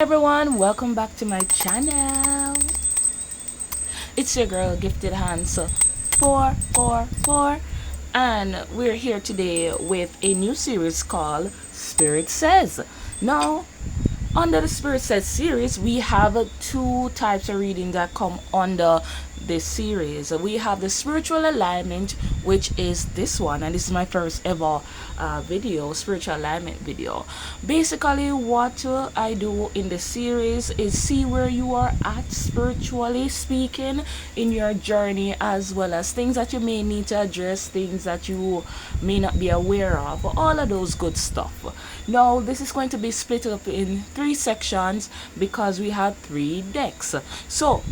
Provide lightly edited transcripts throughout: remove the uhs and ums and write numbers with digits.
Everyone, welcome back to my channel. It's your girl Gifted Hands 444, and we're here today with a new series called Spirit Says. Now, under the Spirit Says series, we have two types of reading that come under this series. We have the spiritual alignment, which is this one, and this is my first ever video, spiritual alignment video. Basically, what I do in the series is see where you are at spiritually speaking in your journey, as well as things that you may need to address, things that you may not be aware of, all of those good stuff. Now, this is going to be split up in three sections because we have three decks. So,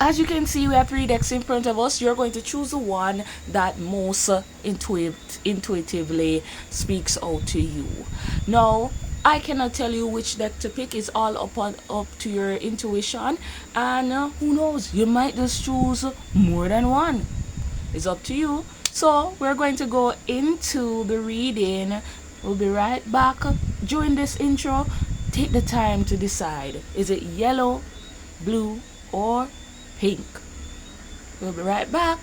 as you can see, we have three decks in front of us. You're going to choose the one that most intuitively speaks out to you. Now, I cannot tell you which deck to pick. It's all up to your intuition, and who knows, you might just choose more than one. It's up to you. So we're going to go into the reading. We'll be right back. During this intro, take the time to decide, is it yellow, blue, or pink? We'll be right back.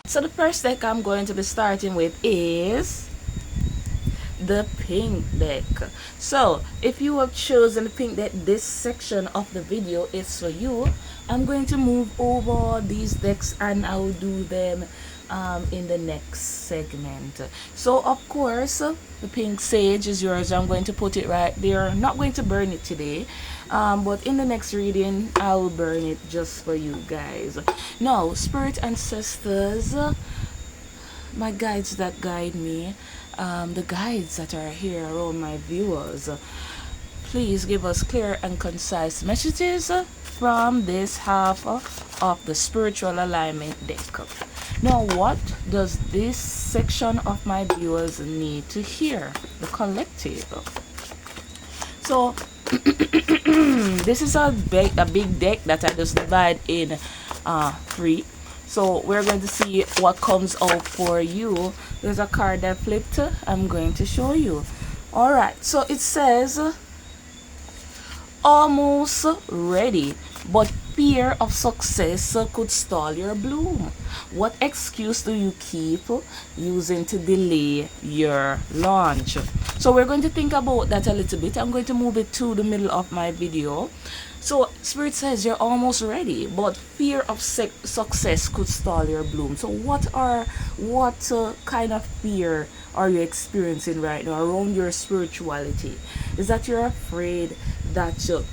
So the first deck I'm going to be starting with is the pink deck. So if you have chosen the pink deck, this section of the video is for you. I'm going to move over these decks and I'll do them in the next segment. So of course, the pink sage is yours. I'm going to put it right there. I'm not going to burn it today, but in the next reading I will burn it just for you guys. Now, spirit ancestors, my guides that guide me, the guides that are here around my viewers, please give us clear and concise messages from this half of the spiritual alignment deck. Now, what does this section of my viewers need to hear? The collective. So this is a big deck that I just divide in three. So we're going to see what comes out for you. There's a card that flipped. I'm going to show you. All right. So it says almost ready, but fear of success could stall your bloom. What excuse do you keep using to delay your launch? So we're going to think about that a little bit. I'm going to move it to the middle of my video. So Spirit says you're almost ready, but fear of success could stall your bloom. So what kind of fear are you experiencing right now around your spirituality? Is that you're afraid that you,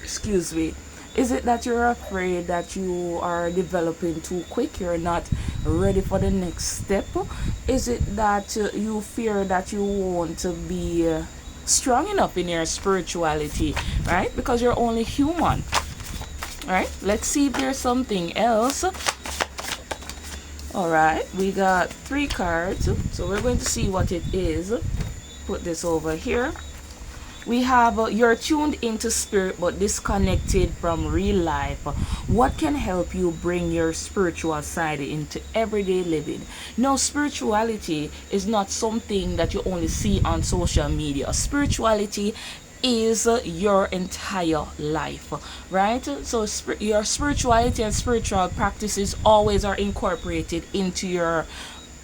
excuse me, is it that you're afraid that you are developing too quick, you're not ready for the next step? Is it that you fear that you won't be strong enough in your spirituality, right? Because you're only human, right? Let's see if there's something else. All right, we got three cards, so we're going to see what it is. Put this over here. We have you're tuned into spirit but disconnected from real life. What can help you bring your spiritual side into everyday living? No, spirituality is not something that you only see on social media. Spirituality is your entire life, right? So your spirituality and spiritual practices always are incorporated into your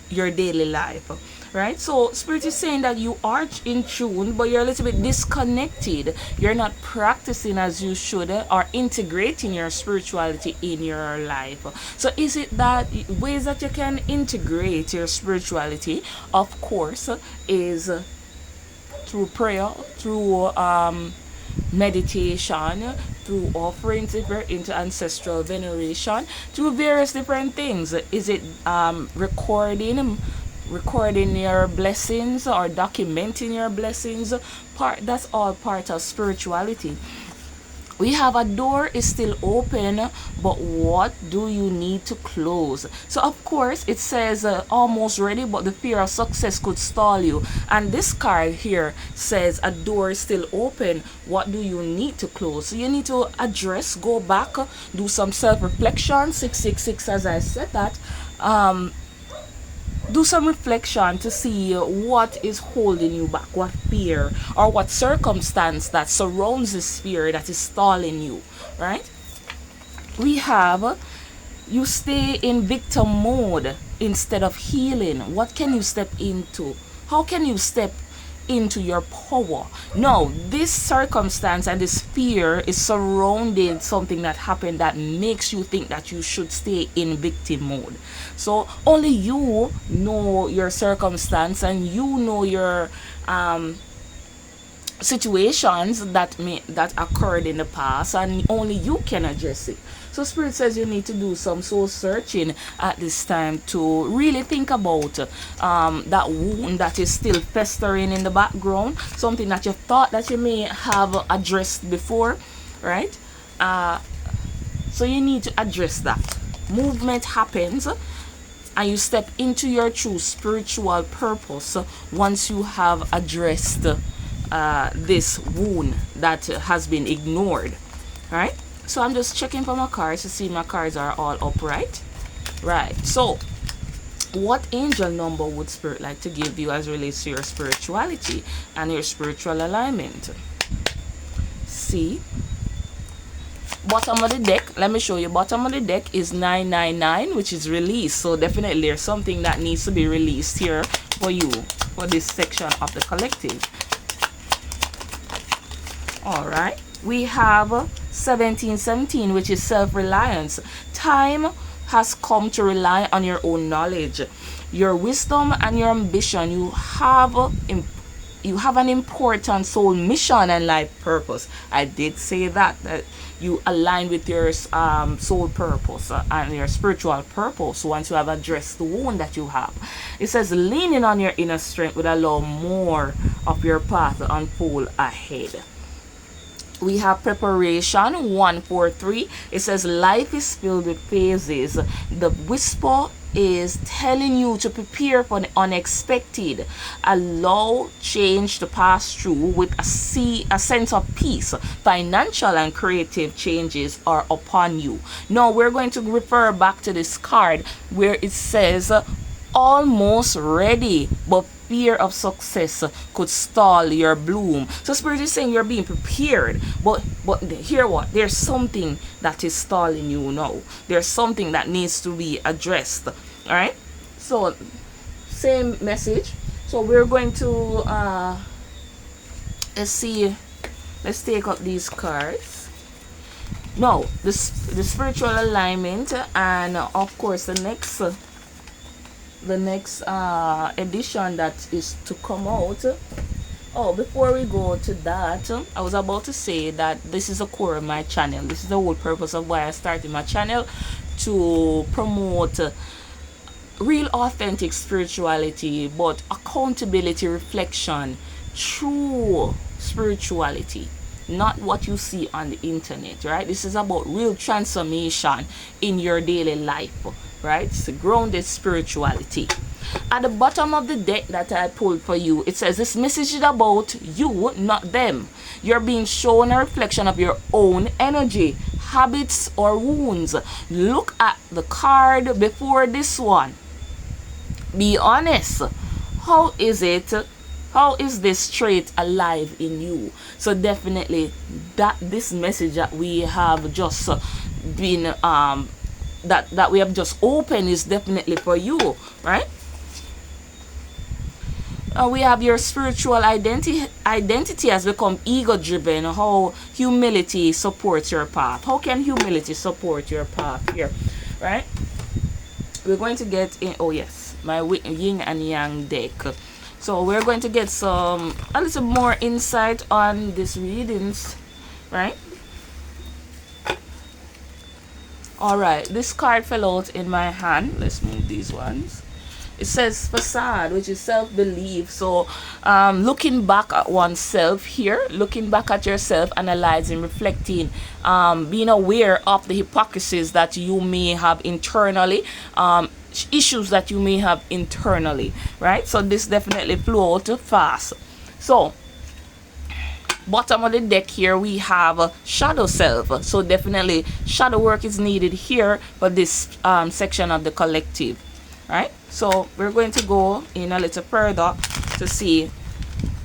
daily life, right? So spirit is saying that you are in tune, but you're a little bit disconnected. You're not practicing as you should or integrating your spirituality in your life. So is it that ways that you can integrate your spirituality? Of course, is through prayer, through meditation, through offerings into ancestral veneration, through various different things. Is it recording your blessings or documenting your blessings? That's all part of spirituality. We have a door is still open, but what do you need to close? So of course it says almost ready, but the fear of success could stall you. And this card here says a door is still open. What do you need to close? So you need to address, go back, do some self-reflection. 666, as I said that. Do some reflection to see what is holding you back, what fear or what circumstance that surrounds this fear that is stalling you, right? We have you stay in victim mode instead of healing. What can you step into? How can you step into your power? No, this circumstance and this fear is surrounding something that happened that makes you think that you should stay in victim mode. So only you know your circumstance, and you know your situations that occurred in the past, and only you can address it. So spirit says you need to do some soul searching at this time to really think about that wound that is still festering in the background, something that you thought that you may have addressed before, right? So you need to address that. Movement happens and you step into your true spiritual purpose once you have addressed this wound that has been ignored. Right? So I'm just checking for my cards to see my cards are all upright. Right. So what angel number would spirit like to give you as relates to your spirituality and your spiritual alignment? See, bottom of the deck, let me show you. Bottom of the deck is 999, which is release. So definitely there's something that needs to be released here for you, for this section of the collective. All right, we have 1717, which is self-reliance. Time has come to rely on your own knowledge, your wisdom, and your ambition. You have an important soul mission and life purpose. I did say that you align with your soul purpose and your spiritual purpose once you have addressed the wound that you have. It says leaning on your inner strength would allow more of your path to unfold ahead. We have preparation 143. It says life is filled with phases. The whisper is telling you to prepare for the unexpected. Allow change to pass through with a sense of peace. Financial and creative changes are upon you. Now we're going to refer back to this card where it says almost ready, but fear of success could stall your bloom. So spirit is saying you're being prepared, but hear what? There's something that is stalling you now. There's something that needs to be addressed. All right. So same message. So we're going to let's see. Let's take up these cards. No, the spiritual alignment, and of course the next edition that is to come out. Oh, before we go to that, I was about to say that this is the core of my channel. This is the whole purpose of why I started my channel, to promote real authentic spirituality, but accountability, reflection, true spirituality, not what you see on the internet, right? This is about real transformation in your daily life, right? It's a grounded spirituality. At the bottom of the deck that I pulled for you, it says this message is about you, not them. You're being shown a reflection of your own energy, habits, or wounds. Look at the card before this one. Be honest. How is it? How is this trait alive in you? So definitely that this message that we have just been that we have just opened is definitely for you, right? We have your spiritual identity has become ego driven. How humility supports your path. How can humility support your path here, right? We're going to get in, oh yes, my yin and yang deck. So we're going to get a little more insight on these readings, right? All right, this card fell out in my hand. Let's move these ones. it says facade, which is self-belief. So looking back at oneself here, looking back at yourself, analyzing, reflecting, being aware of the hypocrisies that you may have internally, issues that you may have internally, right? So this definitely flow out fast. So bottom of the deck here we have shadow self. So definitely shadow work is needed here for this section of the collective, right? So we're going to go in a little further to see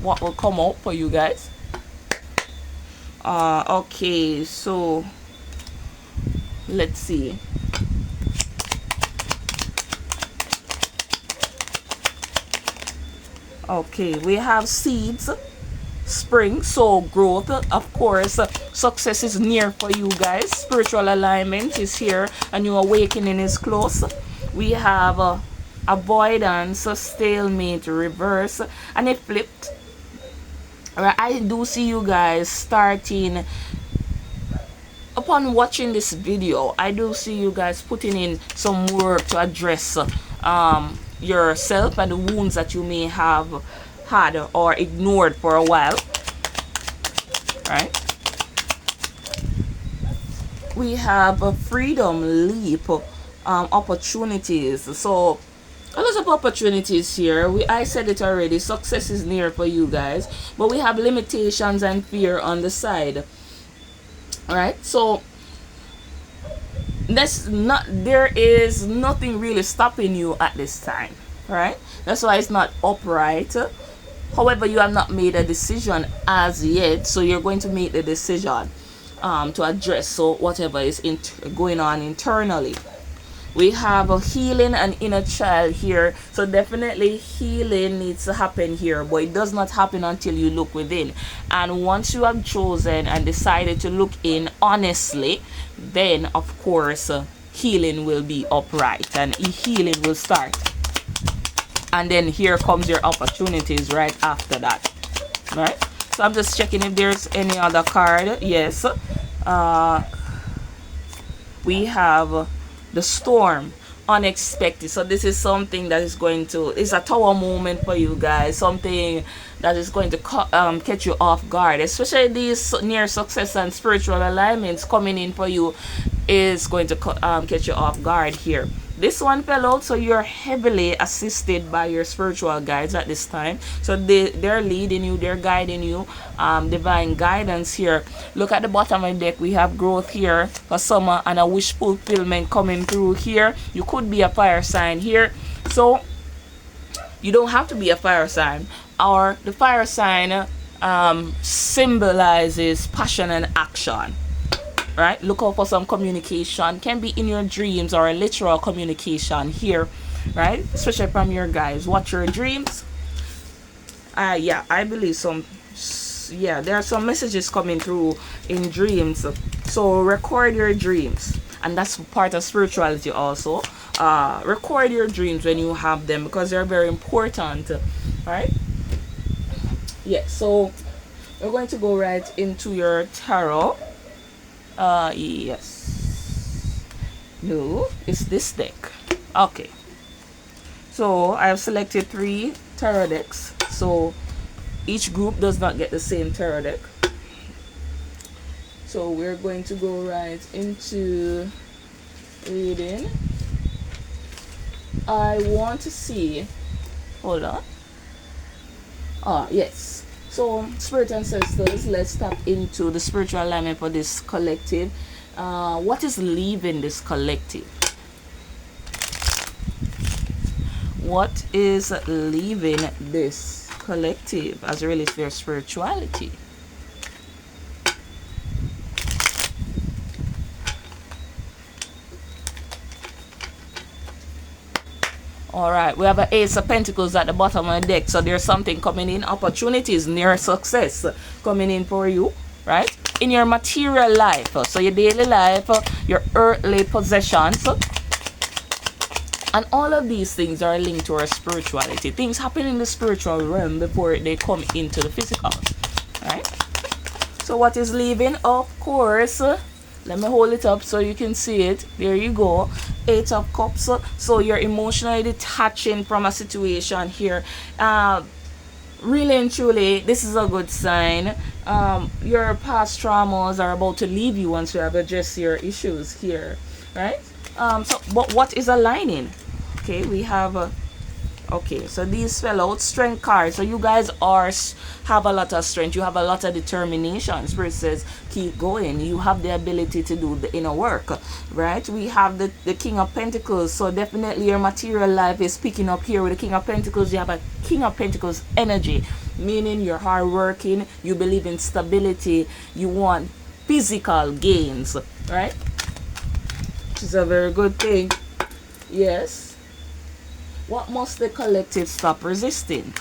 what will come out for you guys. Okay, so let's see. Okay, we have seeds, spring, so growth, of course. Success is near for you guys. Spiritual alignment is here. A new awakening is close. We have avoidance, stalemate, reverse, and it flipped. Alright, I do see you guys starting. Upon watching this video, I do see you guys putting in some work to address yourself and the wounds that you may have had or ignored for a while, right? We have a freedom leap, opportunities. So a lot of opportunities here. I said it already, success is near for you guys, but we have limitations and fear on the side. All right, so there is nothing really stopping you at this time, right? That's why it's not upright. However, you have not made a decision as yet, so you're going to make the decision to address so whatever is going on internally. We have a healing and inner child here, so definitely healing needs to happen here, but it does not happen until you look within. And once you have chosen and decided to look in honestly, then of course healing will be upright and healing will start. And then here comes your opportunities right after that, right? So I'm just checking if there's any other card. Yes, we have the storm, unexpected. So this is something that is going to, it's a tower moment for you guys, something that is going to catch you off guard, especially these near success and spiritual alignments coming in for you is going to catch you off guard here. This one fell out, so you're heavily assisted by your spiritual guides at this time. So they're leading you, they're guiding you, divine guidance here. Look at the bottom of the deck. We have growth here for summer and a wish fulfillment coming through here. You could be a fire sign here, so you don't have to be a fire sign. Or the fire sign symbolizes passion and action. Right, look out for some communication, can be in your dreams or a literal communication here, right? Especially from your guys. Watch your dreams. Yeah, I believe there are some messages coming through in dreams. So record your dreams, and that's part of spirituality also. Record your dreams when you have them, because they're very important, right? Yeah, so we're going to go right into your tarot. Yes. No, it's this deck. Okay. So I have selected 3 tarot decks. So each group does not get the same tarot deck. So we're going to go right into reading. I want to see. Hold on. Yes. So, spirit ancestors, let's tap into the spiritual alignment for this collective. What is leaving this collective? What is leaving this collective as it relates to their spirituality? Alright, we have an Ace of Pentacles at the bottom of the deck. So there's something coming in, opportunities, near success coming in for you, right? In your material life, so your daily life, your earthly possessions. And all of these things are linked to our spirituality. Things happen in the spiritual realm before they come into the physical, right? So what is leaving? Of course, Let me hold it up so you can see it. There you go. Eight of Cups. So you're emotionally detaching from a situation here. Really and truly, this is a good sign. Your past traumas are about to leave you once you have addressed your issues here, right? But what is aligning? Okay, we have okay, so these fell out. Strength cards. So you guys have a lot of strength. You have a lot of determination. Spirit says keep going. You have the ability to do the inner work, right? We have the King of Pentacles. So definitely your material life is picking up here with the King of Pentacles. You have a King of Pentacles energy, meaning you're hardworking. You believe in stability. You want physical gains, right? Which is a very good thing. Yes. What must the collective stop resisting?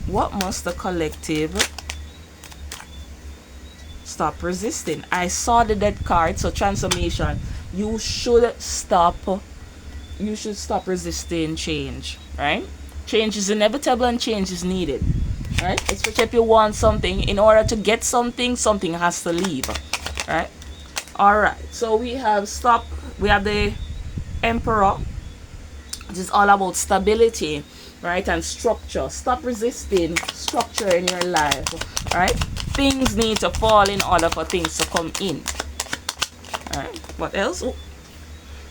What must the collective stop resisting? I saw the Death card, so transformation. You should stop resisting change, right? Change is inevitable and change is needed, right? Especially if you want something. In order to get something, something has to leave, right? All right, so we have the Emperor. It is all about stability, right, and structure. Stop resisting structure in your life, right? Things need to fall in order for things to come in. All right, what else? Oh.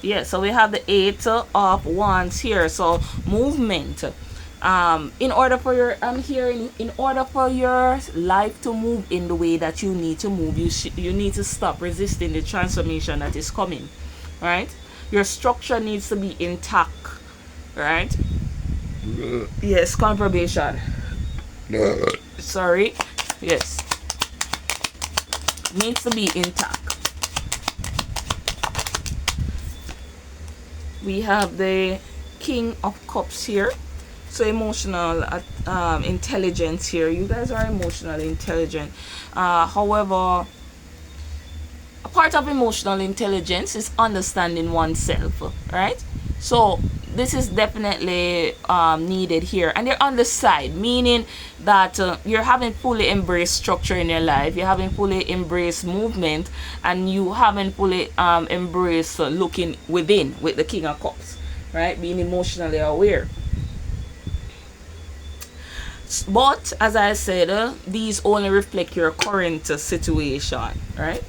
Yeah, so we have the Eight of Wands here. So movement. In order for your life to move in the way that you need to move, you need to stop resisting the transformation that is coming, right? Your structure needs to be intact, right? Yes, confirmation. Sorry. Yes. Needs to be intact. We have the King of Cups here. So emotional intelligence here. You guys are emotionally intelligent. However, a part of emotional intelligence is understanding oneself, right? So this is definitely needed here. And they're on the side, meaning that you're having fully embraced structure in your life, you haven't fully embraced movement, and you haven't fully embraced looking within with the King of Cups, right? Being emotionally aware. But as I said, these only reflect your current situation, right?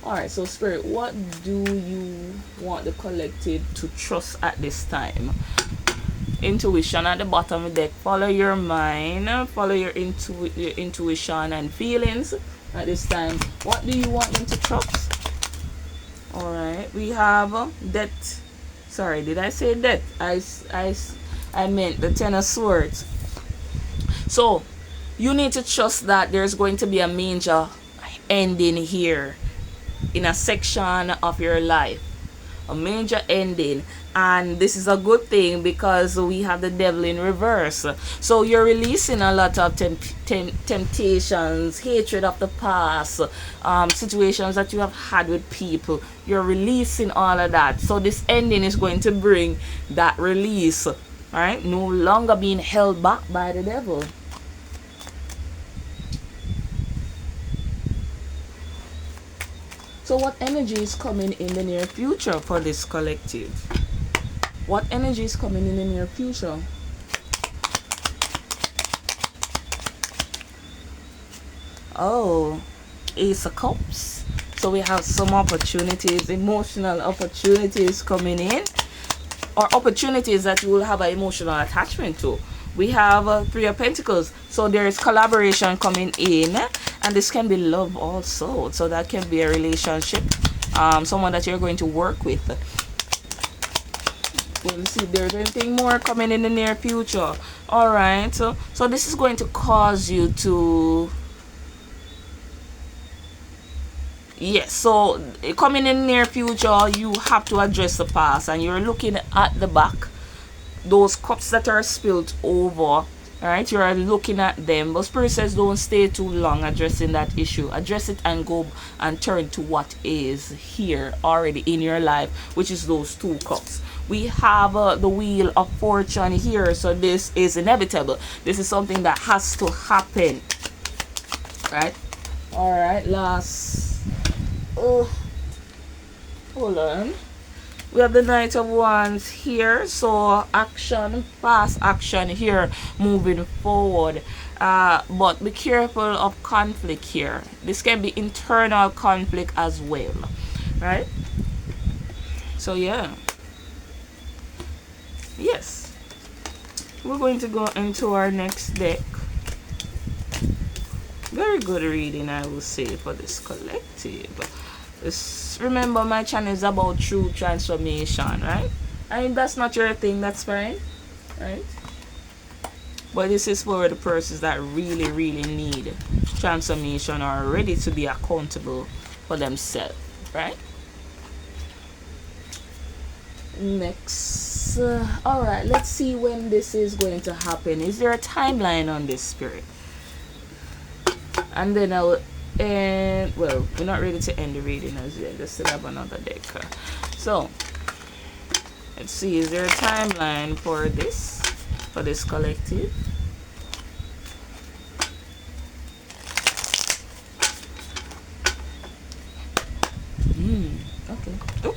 Alright, so Spirit, what do you want the collective to trust at this time? Intuition at the bottom of the deck. Follow your mind, follow your intuition and feelings at this time. What do you want them to trust? Alright, we have death. Sorry, did I say death? I meant the Ten of Swords. So, you need to trust that there's going to be a major ending here in a section of your life, a major ending, and this is a good thing because we have the Devil in reverse. So you're releasing a lot of temptations, hatred of the past, situations that you have had with people. You're releasing all of that, so this ending is going to bring that release. All right, no longer being held back by the devil. So what energy is coming in the near future for this collective? What energy is coming in the near future? Oh, Ace of Cups. So we have some opportunities, emotional opportunities coming in, or opportunities that you will have an emotional attachment to. We have Three of Pentacles. So there is collaboration coming in, and this can be love also. So that can be a relationship, someone that you're going to work with. We'll see if there's anything more coming in the near future. All right, so this is going to cause you to, yes, so coming in the near future, you have to address the past, and you're looking at the back, those cups that are spilled over. All right, you're looking at them, but Spirit says don't stay too long addressing that issue. Address it and go and turn to what is here already in your life, which is those two cups. We have the Wheel of Fortune here, so this is inevitable. This is something that has to happen. right? All right, last. Oh, hold on. We have the Knight of Wands here, so action, fast action here, moving forward. But be careful of conflict here. This can be internal conflict as well, right? So yeah, yes, we're going to go into our next deck. Very good reading, I will say, for this collective. Remember, my channel is about true transformation, right? And if that's not your thing, that's fine, right? But this is for the persons that really, really need transformation or are ready to be accountable for themselves, right? Next, all right, let's see when this is going to happen. Is there a timeline on this, Spirit? And then I'll end. Well, we're not ready to end the reading as yet. Just still have another deck. So let's see. Is there a timeline for this collective? Okay. Oh.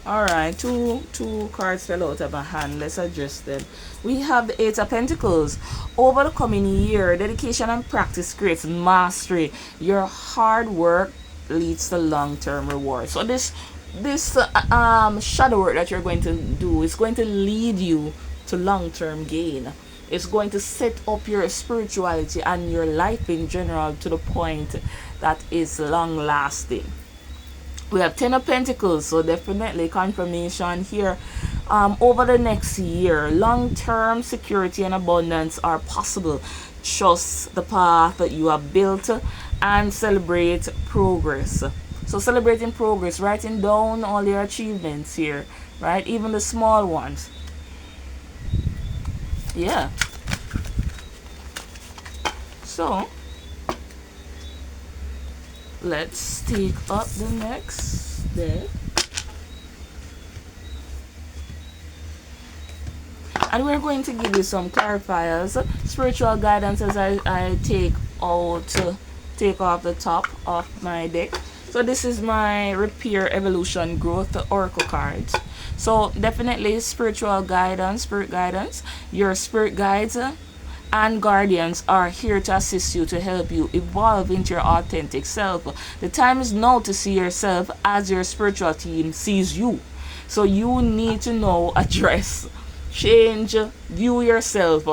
All right. Two cards fell out of my hand. Let's address them. We have the Eight of Pentacles. Over the coming year, dedication and practice creates mastery. Your hard work leads to long-term reward. So this shadow work that you're going to do is going to lead you to long-term gain. It's going to set up your spirituality and your life in general to the point that is long-lasting. We have Ten of Pentacles, so definitely confirmation here. Over the next year, long-term security and abundance are possible. Trust the path that you have built and celebrate progress. So celebrating progress, writing down all your achievements here, right? Even the small ones. Yeah. So let's take up the next deck. And we're going to give you some clarifiers, spiritual guidance as I take off the top of my deck. So this is my Repair, Evolution, Growth Oracle cards. So definitely spiritual guidance, spirit guidance. Your spirit guides and guardians are here to assist you, to help you evolve into your authentic self. The time is now to see yourself as your spiritual team sees you. So you need to know, address, change, view yourself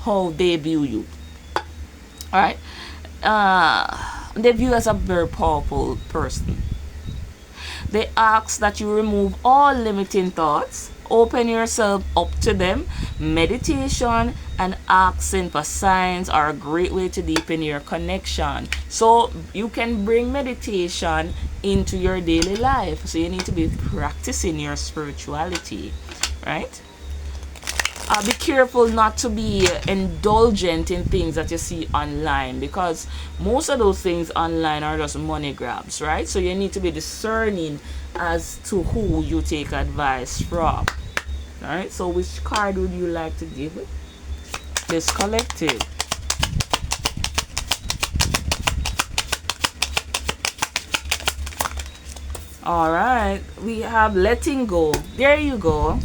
how they view you. Alright? They view you as a very powerful person. They ask that you remove all limiting thoughts, open yourself up to them. Meditation and asking for signs are a great way to deepen your connection. So you can bring meditation into your daily life. So you need to be practicing your spirituality, right? Be careful not to be indulgent in things that you see online, because most of those things online are just money grabs, right? So you need to be discerning as to who you take advice from. All right, so which card would you like to give this collective? All right, we have letting go. There you go.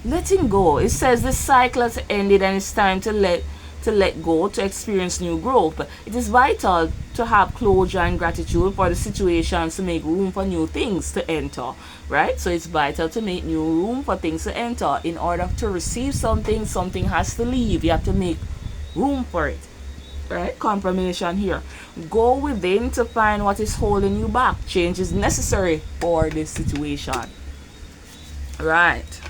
Letting go. It says this cycle has ended and it's time to let go, to experience new growth. It is vital to have closure and gratitude for the situations to make room for new things to enter, right? So it's vital to make new room for things to enter. In order to receive something, something has to leave. You have to make room for it, right? Confirmation here. Go within to find what is holding you back. Change is necessary for this situation, right?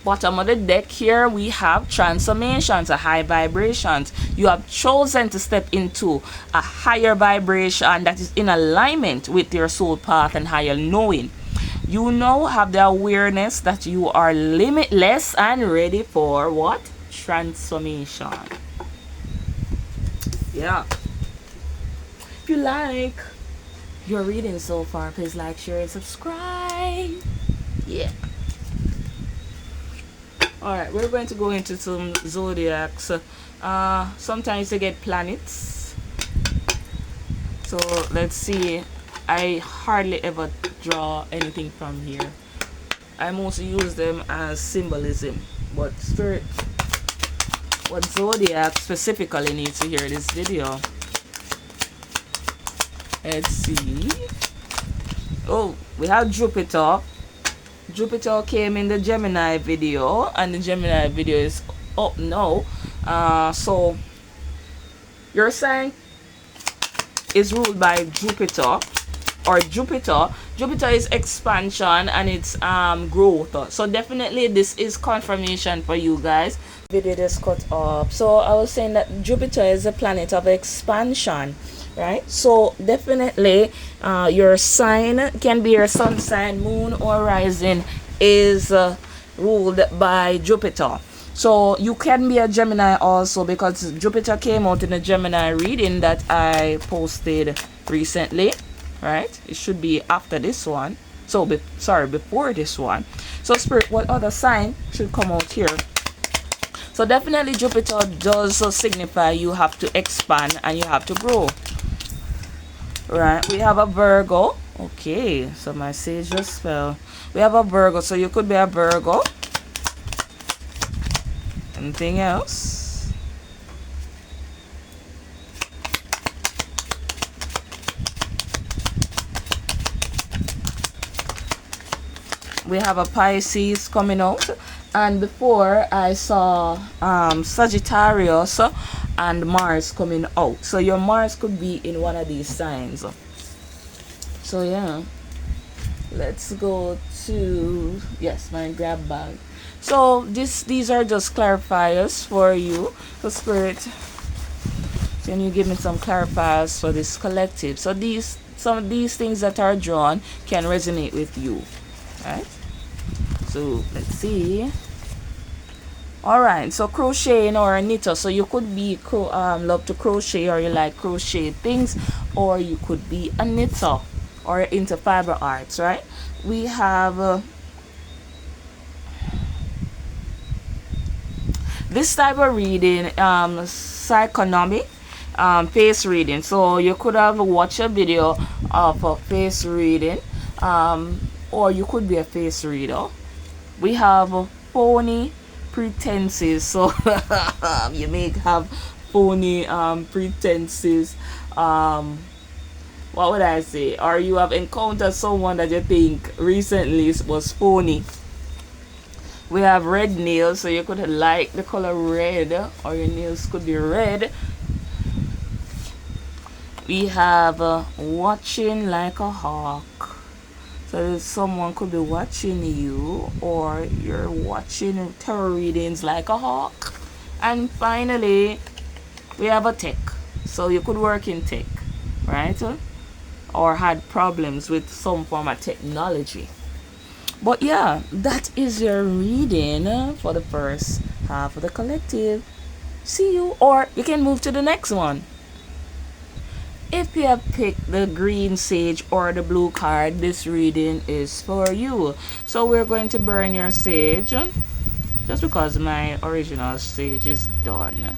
Bottom of the deck here, we have transformations, a high vibrations. You have chosen to step into a higher vibration that is in alignment with your soul path and higher knowing. You now have the awareness that you are limitless and ready for what? Transformation. Yeah. If you like your reading so far, please like, share, and subscribe. Yeah. Alright, we're going to go into some zodiacs. Sometimes you get planets, So let's see. I hardly ever draw anything from here. I mostly use them as symbolism. But spirit, what zodiac specifically needs to hear this video? Let's see. Oh, we have Jupiter. Jupiter came in the Gemini video, and the Gemini video is up now. So your sign is ruled by Jupiter, or Jupiter. Jupiter is expansion and it's growth. So definitely this is confirmation for you guys. Video just cut off. So I was saying that Jupiter is a planet of expansion, right? So definitely your sign can be your sun sign, moon, or rising is ruled by Jupiter. So you can be a Gemini also, because Jupiter came out in a Gemini reading that I posted recently, right? It should be after this one. So before this one. So spirit, what other sign should come out here? So definitely Jupiter does signify you have to expand and you have to grow, right? We have a Virgo. Okay, so my sage just fell. We have a Virgo, so you could be a Virgo. Anything else? We have a Pisces coming out, and before I saw Sagittarius and Mars coming out. So your Mars could be in one of these signs. So yeah, let's go to, yes, my grab bag. So these are just clarifiers for you. So spirit, can you give me some clarifiers for this collective? So some of these things that are drawn can resonate with you, right? So let's see. All right, so crocheting or a knitter. So you could be love to crochet, or you like crochet things, or you could be a knitter or into fiber arts, right? We have this type of reading, psychonomic face reading. So you could have watched a video of a face reading, or you could be a face reader. We have phony pretenses. So you may have phony pretenses. What would I say? Or you have encountered someone that you think recently was phony. We have red nails, so you could like the color red, or your nails could be red. We have watching like a hawk. So someone could be watching you, or you're watching tarot readings like a hawk. And finally, we have a tech. So you could work in tech, right? Or had problems with some form of technology. But yeah, that is your reading for the first half of the collective. See you, or you can move to the next one. If you have picked the green sage or the blue card, this reading is for you. So we're going to burn your sage, just because my original sage is done.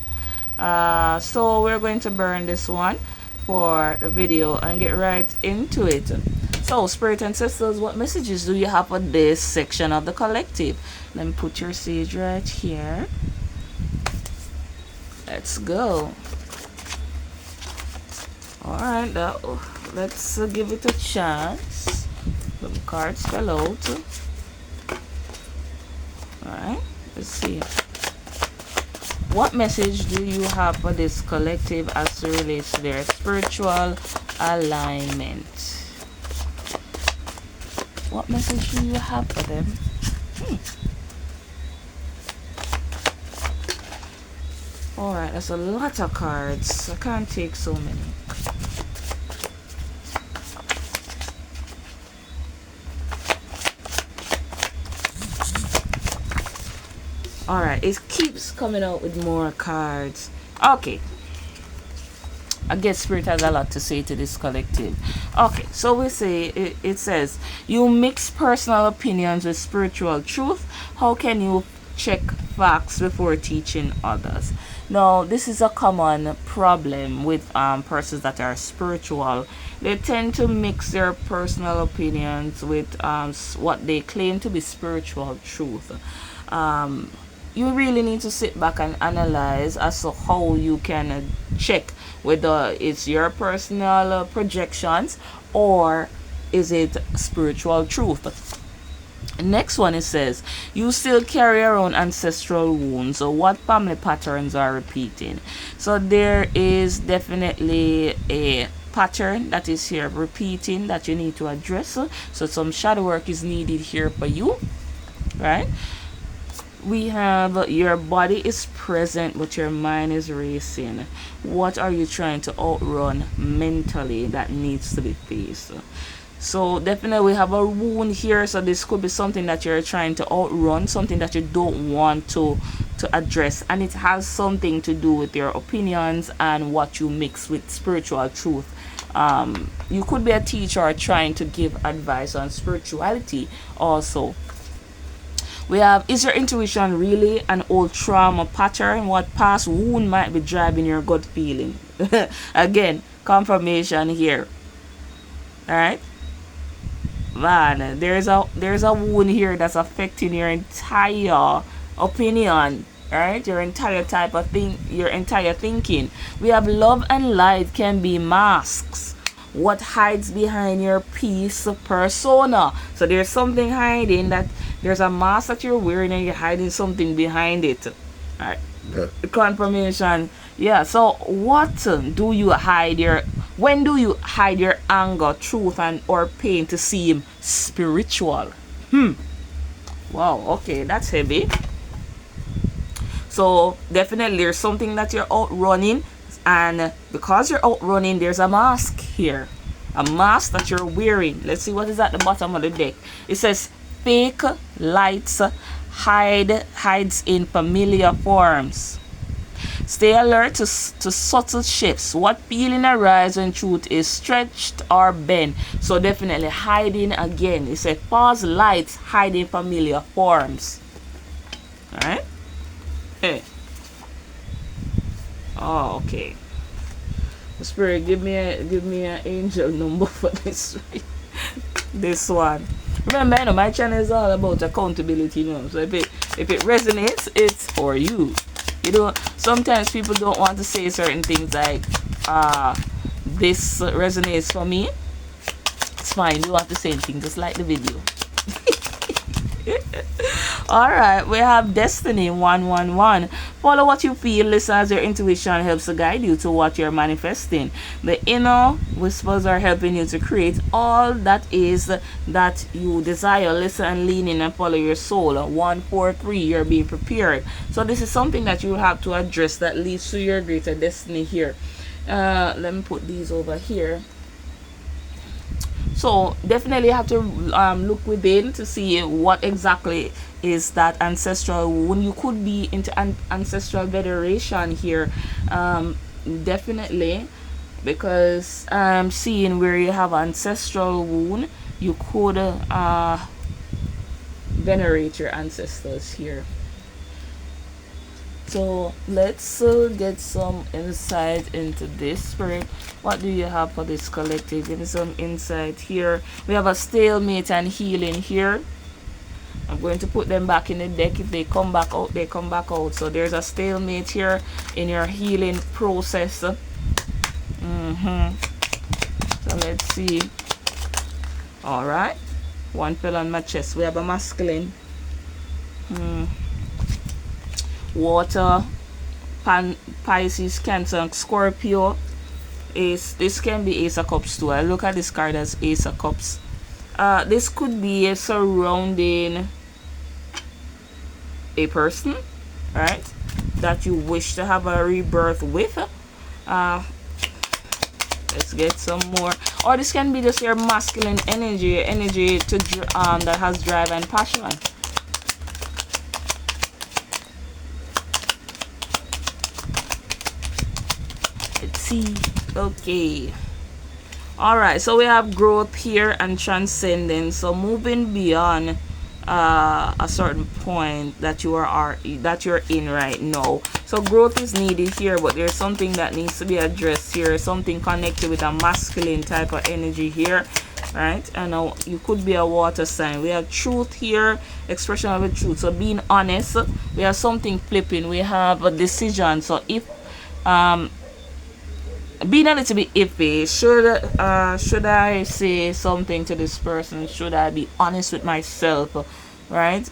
So we're going to burn this one for the video and get right into it. So spirit ancestors, what messages do you have for this section of the collective? Let me put your sage right here. Let's go. Alright, let's give it a chance. The cards fell out. Alright, let's see. What message do you have for this collective as it relates to their spiritual alignment? What message do you have for them? Alright, that's a lot of cards. I can't take so many. Alright, it keeps coming out with more cards. Okay. I guess spirit has a lot to say to this collective. Okay, so we say, it says, you mix personal opinions with spiritual truth. How can you check facts before teaching others. Now, this is a common problem with persons that are spiritual. They tend to mix their personal opinions with what they claim to be spiritual truth. Um, you really need to sit back and analyze as to how you can check whether it's your personal projections or is it spiritual truth. Next one, it says you still carry around ancestral wounds. So what family patterns are repeating? So there is definitely a pattern that is here repeating that you need to address. So some shadow work is needed here for you, right? We have your body is present but your mind is racing. What are you trying to outrun mentally that needs to be faced? So definitely we have a wound here. So this could be something that you're trying to outrun, something that you don't want to address, and it has something to do with your opinions and what you mix with spiritual truth. You could be a teacher trying to give advice on spirituality also. We have, is your intuition really an old trauma pattern? What past wound might be driving your gut feeling? Again, confirmation here. Alright? Man, there's a wound here that's affecting your entire opinion, right? Your entire type of thing, your entire thinking. We have love and light can be masks. What hides behind your peace persona? So there's something hiding, that there's a mask that you're wearing and you're hiding something behind it. Alright. Confirmation. Yeah, so what do you hide your, when do you hide your anger, truth, and or pain to seem spiritual? Wow, okay, that's heavy. So definitely there's something that you're outrunning, and because you're outrunning, there's a mask here. A mask that you're wearing. Let's see what is at the bottom of the deck. It says fake lights hides in familiar forms. Stay alert to subtle shifts. What feeling arises when truth is stretched or bent? So definitely hiding again. It says false lights hide in familiar forms. Alright? Hey. Oh, okay. Spirit, give me an angel number for this. This one. Remember, you know, my channel is all about accountability, you know. So if it resonates, it's for you. You know, sometimes people don't want to say certain things like, this resonates for me. It's fine. You don't have to say anything. Just like the video. Alright, we have Destiny 111. Follow what you feel. Listen as your intuition helps to guide you to what you're manifesting. The inner whispers are helping you to create all that is that you desire. Listen and lean in and follow your soul. 143, you're being prepared. So this is something that you have to address that leads to your greater destiny here. Let me put these over here. So definitely have to look within to see what exactly is that ancestral wound. You could be into ancestral veneration here, definitely, because I'm seeing where you have ancestral wound. You could venerate your ancestors here. So let's get some insight into this, Spirit. What do you have for this collective? Give me some insight here. We have a stalemate and healing here. I'm going to put them back in the deck. If they come back out, they come back out. So there's a stalemate here in your healing process. So let's see. All right. One fell on my chest. We have a masculine. Water, Pisces, Cancer, Scorpio. This can be Ace of Cups too. I look at this card as Ace of Cups. This could be surrounding a person, right, that you wish to have a rebirth with. Let's get some more. Or this can be just your masculine energy to that has drive and passion. Let's see. Okay. All right. So we have growth here and transcendence. So moving beyond a certain point that that you're in right now. So growth is needed here, but there's something that needs to be addressed here, something connected with a masculine type of energy here, right? And now you could be a water sign. We have truth here, expression of the truth. So being honest, we have something flipping, we have a decision. So if being a little bit iffy, should I say something to this person, should I be honest with myself, right?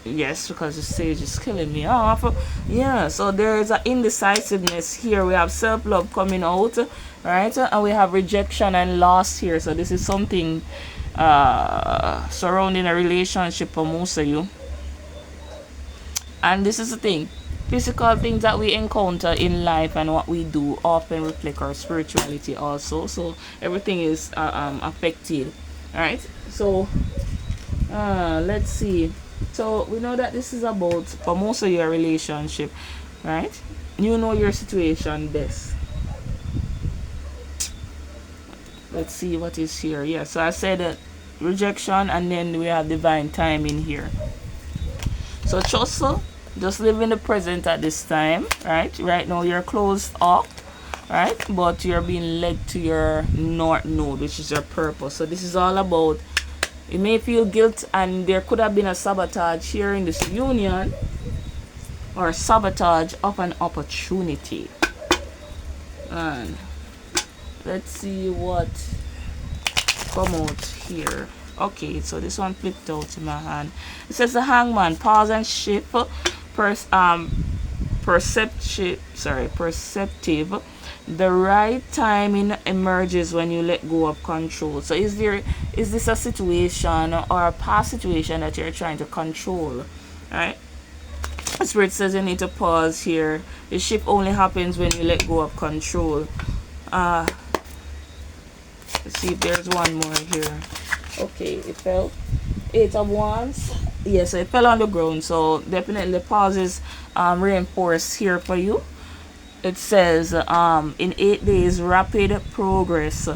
Yes, because the sage is killing me off. Yeah, so there is an indecisiveness here. We have self-love coming out, right? And we have rejection and loss here. So this is something surrounding a relationship for most of you. And this is the thing, physical things that we encounter in life and what we do often reflect our spirituality also. So everything is affected. All right, so let's see. So we know that this is about, for most of your relationship, right? You know your situation best. Let's see what is here. Yeah, so I said rejection, and then we have divine timing here. So just live in the present at this time, right? Right now you're closed off, right? But you're being led to your north node, which is your purpose. So this is all about, you may feel guilt, and there could have been a sabotage here in this union, or sabotage of an opportunity. And let's see what come out here. Okay, so this one flipped out in my hand. It says the hangman, pause and shift, perceptive. The right timing emerges when you let go of control. So is this a situation or a past situation that you're trying to control? Right? Spirit says you need to pause here. The shift only happens when you let go of control. Let's see if there's one more here. Okay, it fell. 8 of Wands. Yes, it fell on the ground. So definitely pauses reinforced here for you. It says in 8 days rapid progress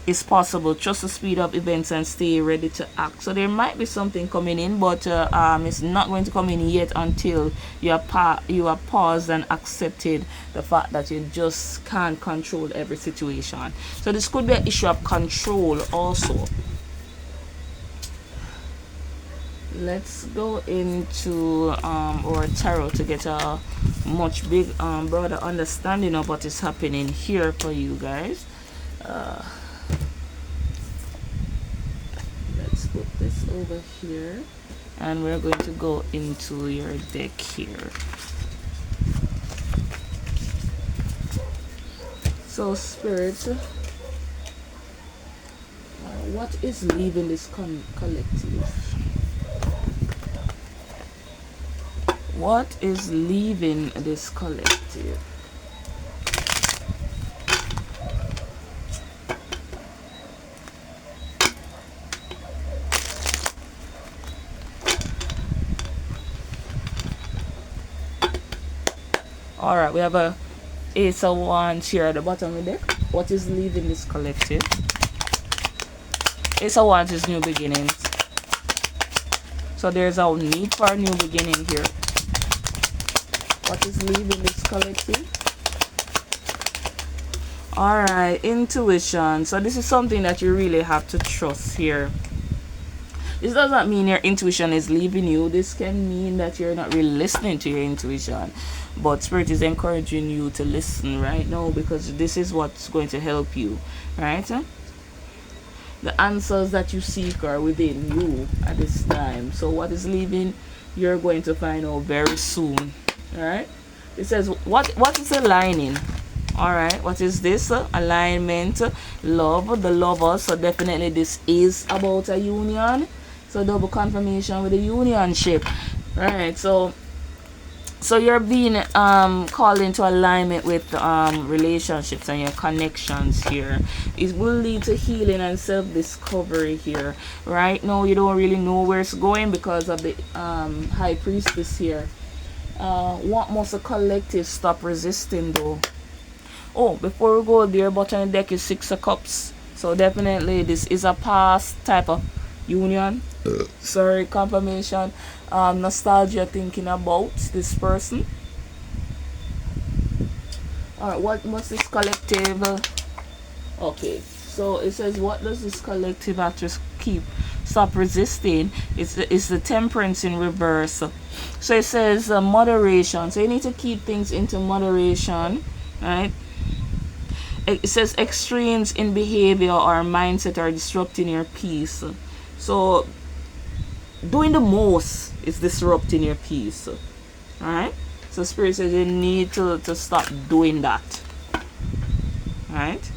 is possible. Trust the speed of events and stay ready to act. So there might be something coming in, but it's not going to come in yet until you have paused and accepted the fact that you just can't control every situation. So this could be an issue of control also. Let's go into our tarot to get a much broader understanding of what is happening here for you guys. Let's put this over here, and we're going to go into your deck here. So Spirit, what is leaving this collective? What is leaving this collective? Alright, we have a Ace of Wands here at the bottom of the deck. What is leaving this collective? Ace of Wands is new beginnings. So there's a need for a new beginning here. What is leaving this collective? Alright, intuition. So this is something that you really have to trust here. This does not mean your intuition is leaving you. This can mean that you're not really listening to your intuition. But Spirit is encouraging you to listen right now, because this is what's going to help you. Right? The answers that you seek are within you at this time. So what is leaving, you're going to find out very soon. Alright, it says what is aligning? Alright, what is this? Alignment, love, the lover. So definitely this is about a union. So double confirmation with the unionship. Right, so you're being called into alignment with relationships and your connections here. It will lead to healing and self-discovery here. Right now you don't really know where it's going because of the High Priestess here. What must a collective stop resisting though? Oh, before we go there, bottom of the deck is 6 of Cups. So definitely this is a past type of union. Sorry, confirmation, nostalgia, thinking about this person. All right, what's this collective? Okay, so it says, what does this collective have to keep, stop resisting? It's the temperance in reverse. So it says moderation. So you need to keep things into moderation, right? It says extremes in behavior or mindset are disrupting your peace. So doing the most is disrupting your peace. Alright? So spirit says you need to stop doing that. Alright?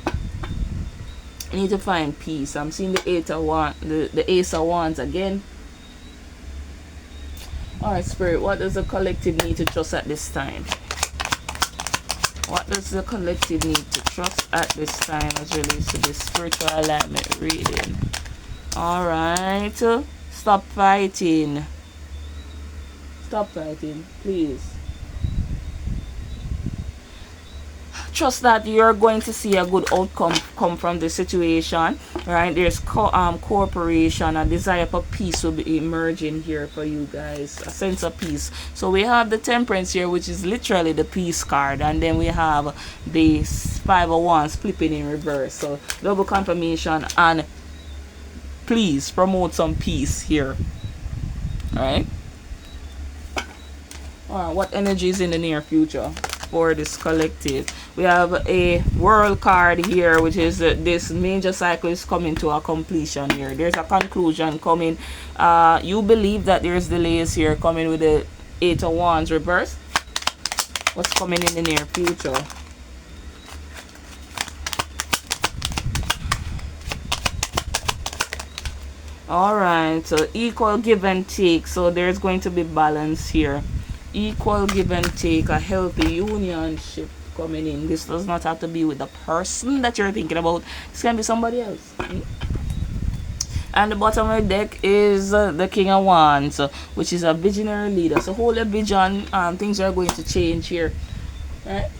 You need to find peace. I'm seeing the Ace of Wands again. Alright, spirit, what does the collective need to trust at this time? What does the collective need to trust at this time as relates to this spiritual alignment reading? Alright. Stop fighting. Stop fighting, please. Trust that you're going to see a good outcome come from the situation, right? There's cooperation, a desire for peace will be emerging here for you guys, a sense of peace. So we have the temperance here, which is literally the peace card, and then we have the 5 of Wands flipping in reverse. So double confirmation, and please promote some peace here. All right. What energy is in the near future for this collective? We have a world card here, which is this major cycle is coming to a completion here. There's a conclusion coming. You believe that there's delays here coming with the 8 of Wands reverse. What's coming in the near future? Alright, so equal give and take. So there's going to be balance here. Equal give and take, a healthy unionship coming in. This does not have to be with the person that you're thinking about. This can be somebody else. And the bottom of the deck is the King of Wands, which is a visionary leader. So hold a vision. Things are going to change here. Alright.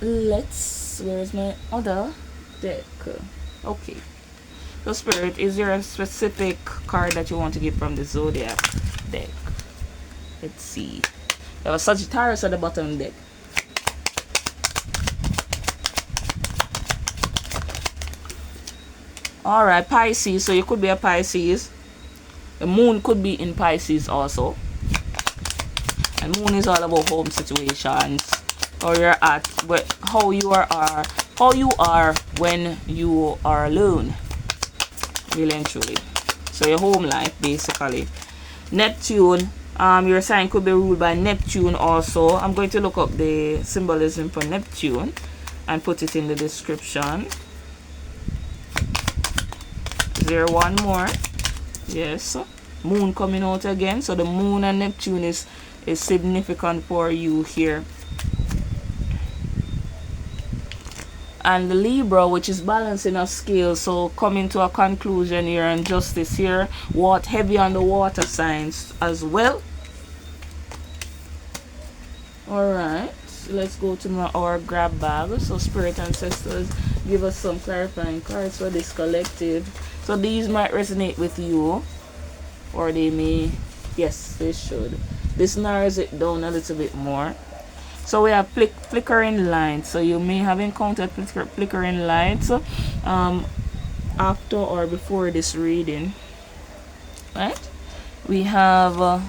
Where's my other deck? Okay. So spirit, is there a specific card that you want to get from the zodiac deck? Let's see. There was Sagittarius at the bottom deck. Alright, Pisces. So you could be a Pisces. The moon could be in Pisces also. And moon is all about home situations. Or you're at, how you are when you are alone. Really and truly. So your home life basically. Neptune. Your sign could be ruled by Neptune also. I'm going to look up the symbolism for Neptune and put it in the description. Is there one more? Yes. Moon coming out again. So the moon and Neptune is significant for you here. And the Libra, which is balancing a scale, so coming to a conclusion here, and justice here. What heavy on the water signs as well. Alright, let's go to our grab bag. So spirit ancestors, give us some clarifying cards for this collective. So these might resonate with you, or they may, yes, they should. This narrows it down a little bit more. So we have flickering lights. So you may have encountered flickering lights after or before this reading, right? We have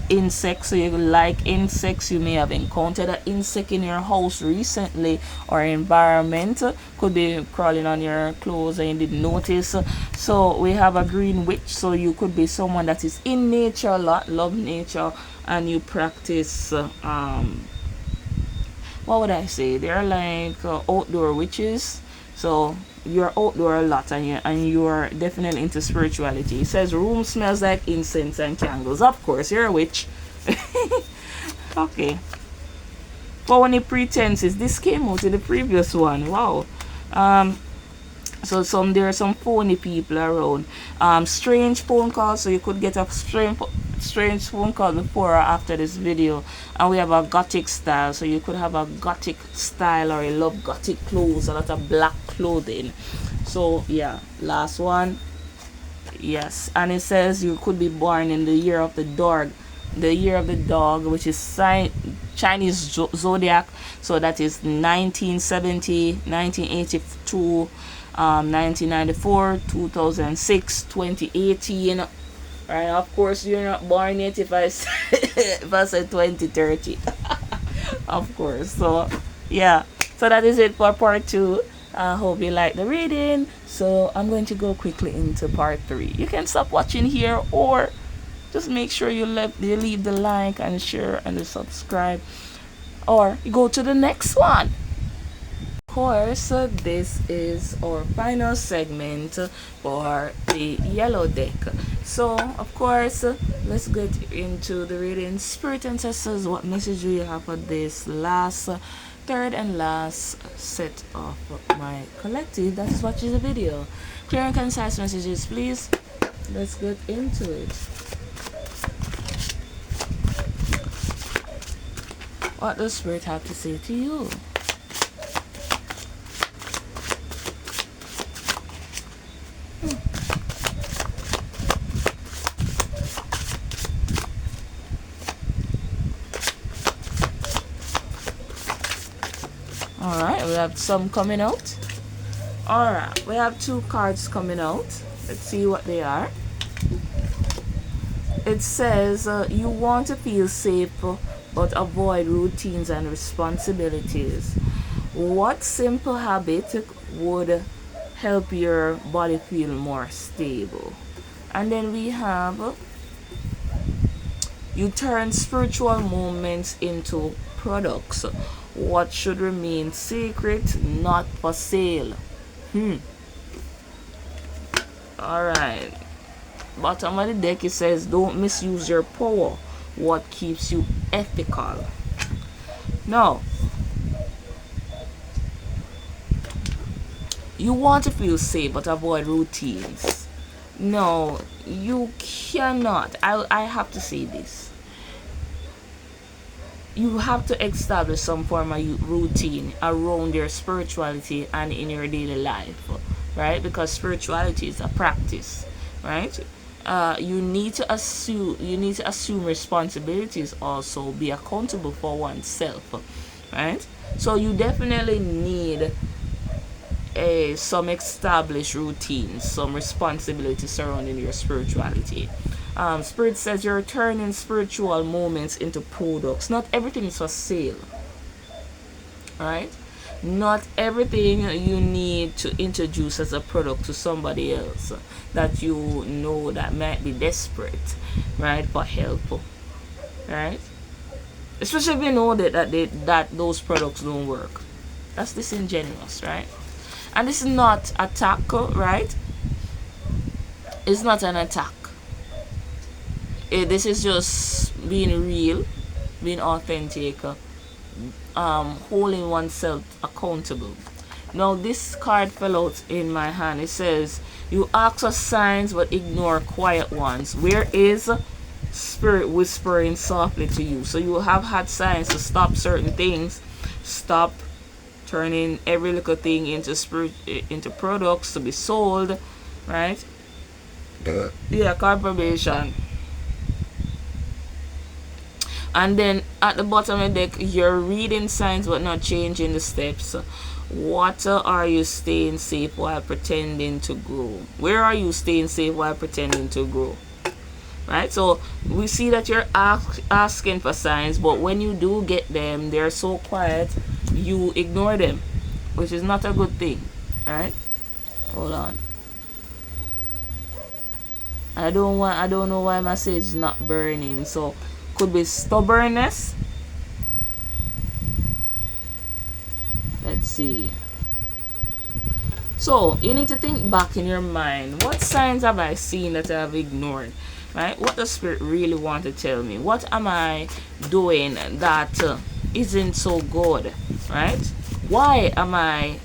insects. So you like insects. You may have encountered an insect in your house recently, or environment. Could be crawling on your clothes and you didn't notice. So we have a green witch. So you could be someone that is in nature a lot, love nature, and you practice what would I say? They're like outdoor witches. So you're outdoor a lot, and you're definitely into spirituality. It says room smells like incense and candles. Of course, you're a witch. Okay. For any pretenses, this came out in the previous one. Wow. So there are some phony people around. Strange phone calls. So you could get a strange phone call before or after this video. And we have a gothic style. So you could have a gothic style, or you love gothic clothes, a lot of black clothing. So yeah, last one. Yes, and it says you could be born in the year of the dog, which is Chinese zodiac. So that is 1970, 1982, 1994, 2006, 2018. Right, of course, you're not born yet if I say, if I say 2030. Of course. So, yeah. So that is it for part two. I hope you like the reading. So I'm going to go quickly into part three. You can stop watching here, or just make sure you leave the like and share and the subscribe, or you go to the next one. Of course, this is our final segment for the yellow deck. So, of course, let's get into the reading. Spirit ancestors, what message do you have for this third and last set of my collective that is watching the video? Clear and concise messages, please. Let's get into it. What does Spirit have to say to you? Alright, we have some coming out. Alright, we have two cards coming out. Let's see what they are. It says you want to feel safe but avoid routines and responsibilities. What simple habit would help your body feel more stable? And then we have you turn spiritual moments into products. What should remain secret, not for sale? Alright. Bottom of the deck it says don't misuse your power. What keeps you ethical? Now, you want to feel safe but avoid routines. No, you cannot. I have to say this. You have to establish some form of routine around your spirituality and in your daily life, right? Because spirituality is a practice, right? You need to assume responsibilities, also be accountable for oneself, right? So you definitely need some established routines, some responsibility surrounding your spirituality. Spirit says you're turning spiritual moments into products. Not everything is for sale, right? Not everything you need to introduce as a product to somebody else that you know that might be desperate, right, for help, right? Especially if you know that those products don't work. That's disingenuous, right? And this is not attack, right? It's not an attack. This is just being real, being authentic, holding oneself accountable. Now this card fell out in my hand. It says you ask for signs but ignore quiet ones. Where is Spirit whispering softly to you? So you have had signs to stop certain things, stop turning every little thing into products to be sold, right? Yeah, confirmation. And then at the bottom of the deck, you're reading signs but not changing the steps. What are you staying safe while pretending to grow? Where are you staying safe while pretending to grow? Right? So we see that you're asking for signs, but when you do get them, they're so quiet, you ignore them, which is not a good thing. Right? Hold on. I don't know why my sage is not burning. So could be stubbornness. Let's see. So you need to think back in your mind. What signs have I seen that I have ignored? Right? What does Spirit really want to tell me? What am I doing that isn't so good? Right? Why am I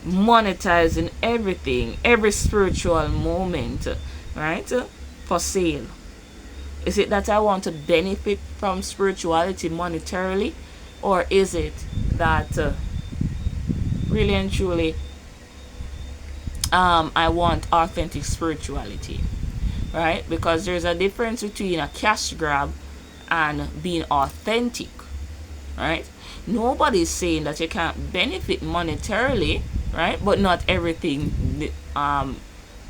monetizing everything, every spiritual moment, right, for sale? Is it that I want to benefit from spirituality monetarily? Or is it that really and truly I want authentic spirituality, right? Because there's a difference between a cash grab and being authentic, right? Nobody's saying that you can't benefit monetarily, right? But not everything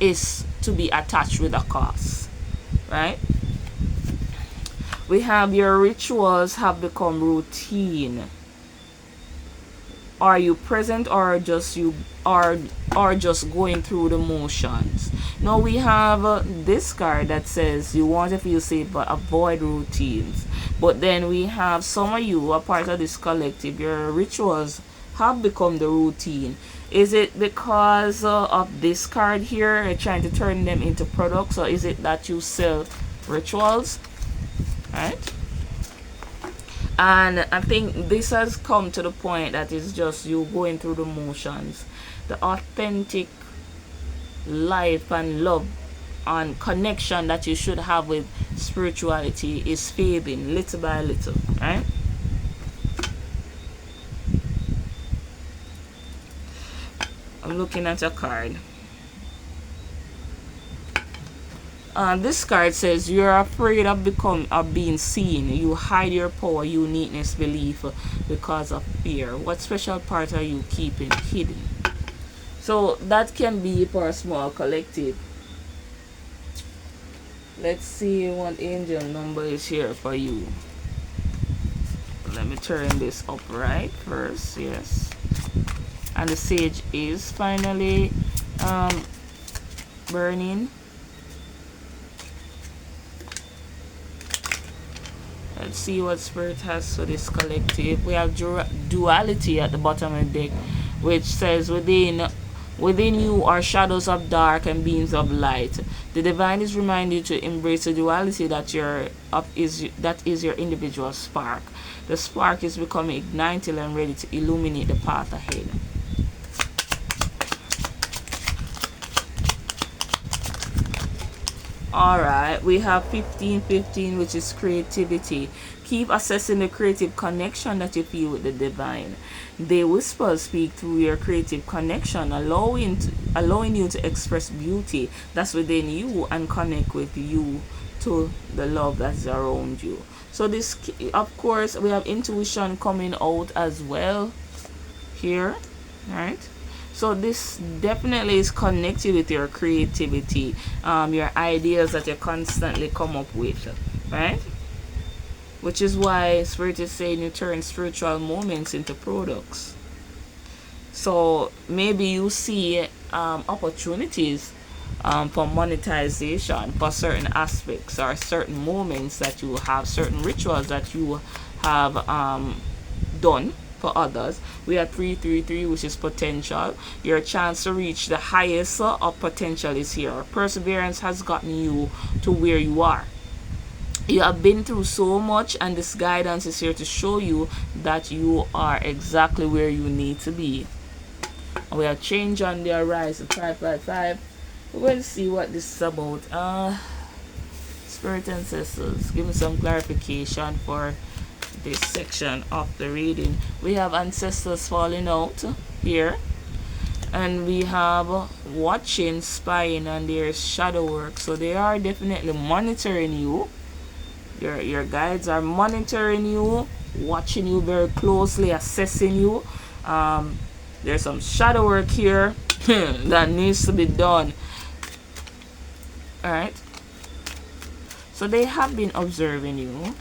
is to be attached with a cost, right? We have your rituals have become routine. Are you present, or just you are just going through the motions? Now we have this card that says you want to feel safe but avoid routines. But then we have some of you are part of this collective. Your rituals have become the routine. Is it because of this card here, you're trying to turn them into products, or is it that you sell rituals, right? And I think this has come to the point that it's just you going through the motions. The authentic life and love and connection that you should have with spirituality is fading little by little, right? I'm looking at a card. This card says you're afraid of being seen. You hide your power, uniqueness, belief because of fear. What special part are you keeping hidden? So that can be for a small collective. Let's see what angel number is here for you. Let me turn this upright first. Yes. And the sage is finally burning. Let's see what spirit has for this collective. We have duality at the bottom of the deck, which says within you are shadows of dark and beams of light. The divine is reminding you to embrace the duality that is your individual spark. The spark is becoming ignited and ready to illuminate the path ahead. Alright, we have 1515, which is creativity. Keep assessing the creative connection that you feel with the divine. The whispers speak through your creative connection, allowing you to express beauty that's within you and connect with you to the love that's around you. So this, of course, we have intuition coming out as well here, right? So this definitely is connected with your creativity, your ideas that you constantly come up with, right? Which is why Spirit is saying you turn spiritual moments into products. So maybe you see opportunities for monetization for certain aspects or certain moments that you have, certain rituals that you have done for others. We have 333, which is potential. Your chance to reach the highest of potential is here. Perseverance has gotten you to where you are. You have been through so much, and this guidance is here to show you that you are exactly where you need to be. And we have change on the horizon, 555. We're going to see what this is about. Spirit ancestors, give me some clarification for this section of the reading. We have ancestors falling out here, and we have watching, spying, and there's shadow work. So they are definitely monitoring you. Your guides are monitoring you, watching you very closely, assessing you. There's some shadow work here that needs to be done. Alright, so they have been observing you.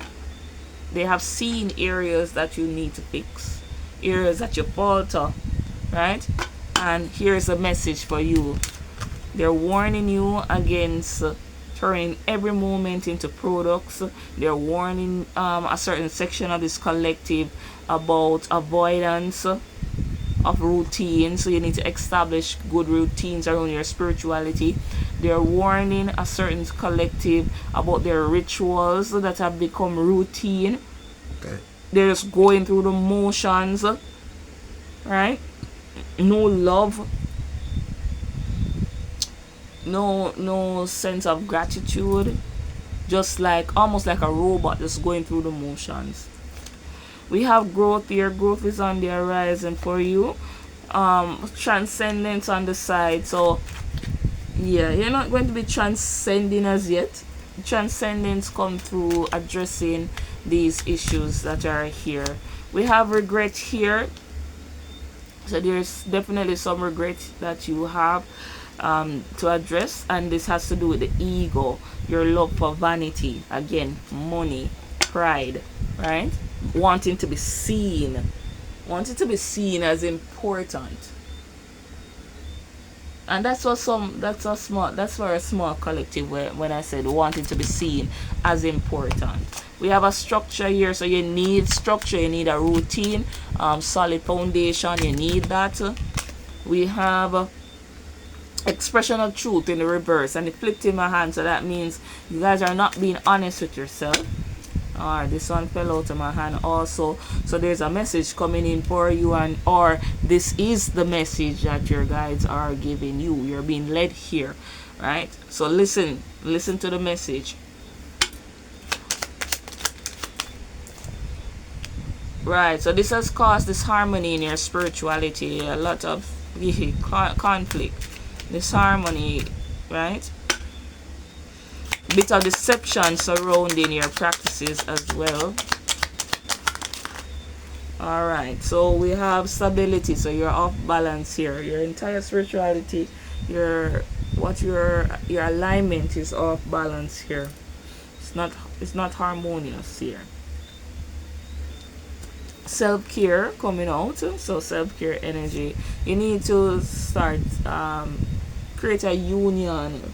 They have seen areas that you need to fix, areas that you falter, right? And here's a message for you. They're warning you against turning every moment into products. They're warning a certain section of this collective about avoidance of routine. So you need to establish good routines around your spirituality. They're warning a certain collective about their rituals that have become routine. Okay. They're just going through the motions, right? No love, no sense of gratitude, just like almost like a robot just going through the motions. We have growth here. Growth is on the horizon for you. transcendence on the side. So yeah, you're not going to be transcending as yet. Transcendence come through addressing these issues that are here. We have regret here. So there's definitely some regret that you have to address, and this has to do with the ego, your love for vanity, again, money, pride, right? Wanting to be seen, wanting to be seen as important. And that's what some that's for a small collective, where when I said wanting to be seen as important. We have a structure here, so you need structure, you need a routine, solid foundation, you need that. We have expression of truth in the reverse, and it flipped in my hand, so that means you guys are not being honest with yourself. Alright, this one fell out of my hand also. So there's a message coming in for you, and or this is the message that your guides are giving you. You're being led here, right? So listen to the message. Right, so this has caused disharmony in your spirituality, a lot of conflict, disharmony, right? Bit of deception surrounding your practices as well. Alright, so we have stability, so you're off balance here. Your entire spirituality, your alignment is off balance here. It's not harmonious here. Self-care coming out, so self-care energy. You need to start create a union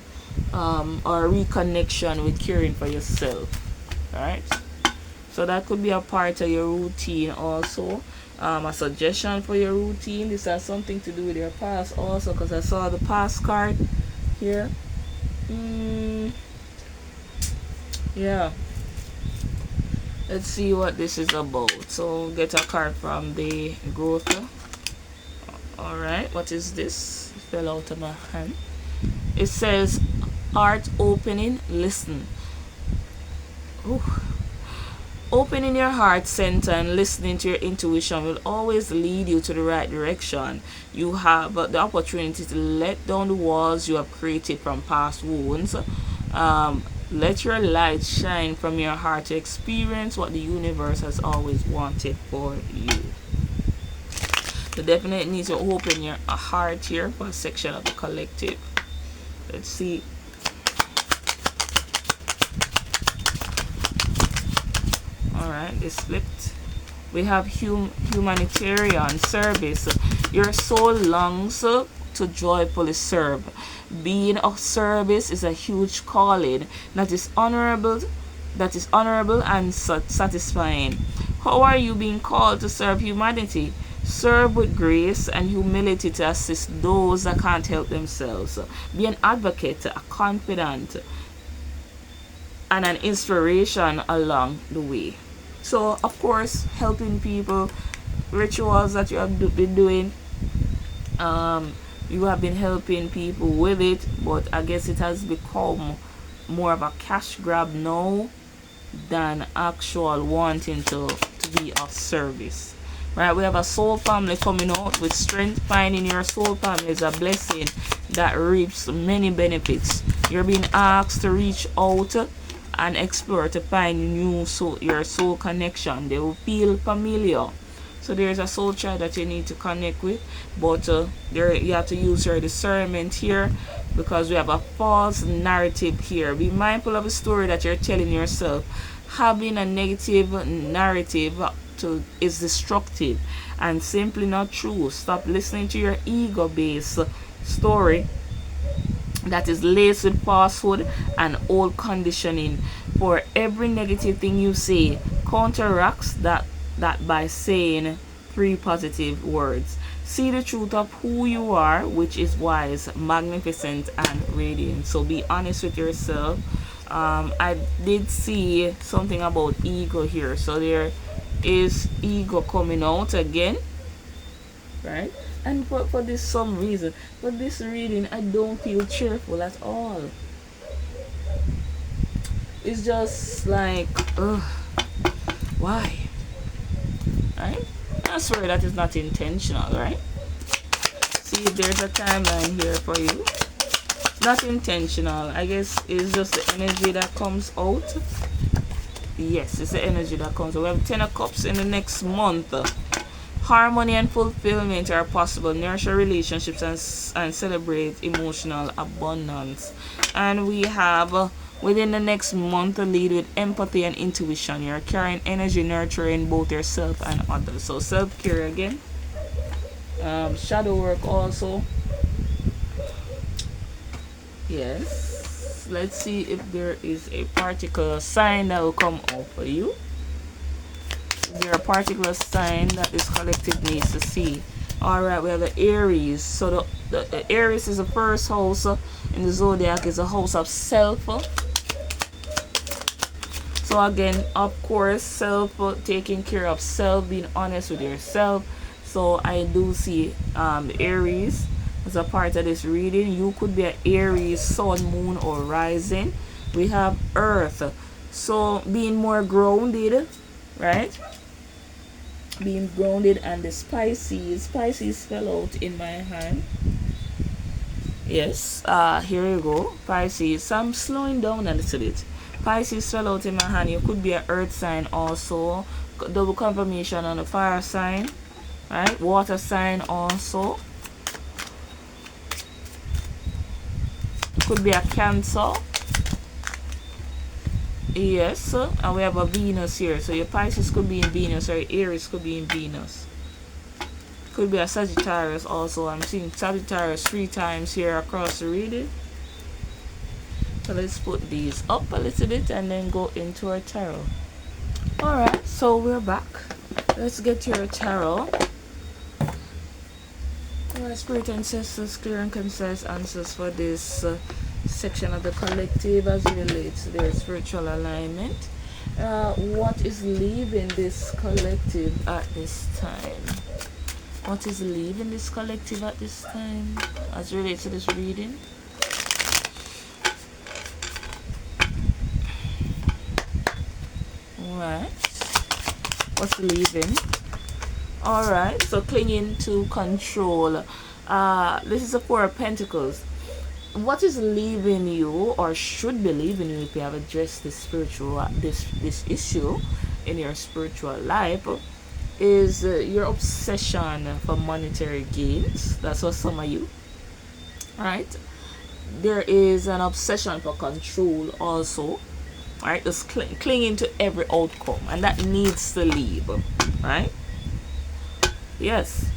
or reconnection with caring for yourself. Alright, so that could be a part of your routine also. A suggestion for your routine, this has something to do with your past also, because I saw the past card here. Yeah, let's see what this is about. So get a card from the growth. Alright, what is this? It fell out of my hand. It says heart opening, listen. Ooh. Opening your heart center and listening to your intuition will always lead you to the right direction. You have the opportunity to let down the walls you have created from past wounds. Let your light shine from your heart to experience what the universe has always wanted for you. You definitely need to open your heart here for a section of the collective. Let's see. Alright, this flipped. We have humanitarian service. Your soul longs to joyfully serve. Being of service is a huge calling that is honorable and satisfying. How are you being called to serve humanity? Serve with grace and humility to assist those that can't help themselves. Be an advocate, a confidant, and an inspiration along the way. So, of course, helping people, rituals that you have been doing, you have been helping people with it, but I guess it has become more of a cash grab now than actual wanting to be of service. Right, we have a soul family coming out with strength. Finding your soul family is a blessing that reaps many benefits. You're being asked to reach out and explore to find your soul connection. They will feel familiar. So there's a soul child that you need to connect with, but you have to use your discernment here, because we have a false narrative here. Be mindful of the story that you're telling yourself. Having a negative narrative is destructive and simply not true. Stop listening to your ego-based story that is laced with falsehood and old conditioning. For every negative thing you say, counteracts that by saying 3 positive words. See the truth of who you are, which is wise, magnificent, and radiant. So be honest with yourself. I did see something about ego here, so there is ego coming out again, right? And for this some reason, for this reading, I don't feel cheerful at all. It's just like, ugh, why? Right? I swear that is not intentional, right? see if there's a timeline here for you. Not intentional. I guess it's just the energy that comes out. Yes, it's the energy that comes out. We have 10 of Cups in the next month. Harmony and fulfillment are possible. Nurture relationships and celebrate emotional abundance. And we have within the next month, lead with empathy and intuition. You're carrying energy, nurturing both yourself and others. So self-care again. Shadow work also. Yes. Let's see if there is a particular sign that will come out for you. Is there a particular sign that this collective needs to see? Alright, we have the Aries. So the Aries is the first house in the zodiac, is a house of self. So again, of course, self, taking care of self, being honest with yourself. So I do see the Aries as a part of this reading. You could be an Aries, sun, moon, or rising. We have Earth. So being more grounded, right? Being grounded. And the Pisces fell out in my hand. Yes, here you go, Pisces. So I'm slowing down a little bit. Pisces fell out in my hand. You could be an earth sign also. Double confirmation on the fire sign, right? Water sign also. Could be a Cancer. Yes, and we have a Venus here. So your Pisces could be in Venus, or your Aries could be in Venus. Could be a Sagittarius also. I'm seeing Sagittarius 3 times here across the reading. So let's put these up a little bit and then go into our tarot. Alright, so we're back. Let's get your tarot. Alright, Spirit Ancestors, clear and concise answers for this section of the collective as it relates to their spiritual alignment. What is leaving this collective at this time? What is leaving this collective at this time as it relates to this reading? Alright. What's leaving? Alright, so clinging to control. This is a Four of Pentacles. What is leaving you, or should be leaving you if you have addressed this spiritual this issue in your spiritual life, is your obsession for monetary gains. That's for some of you, right? There is an obsession for control also, right? Just clinging to every outcome, and that needs to leave, right? Yes.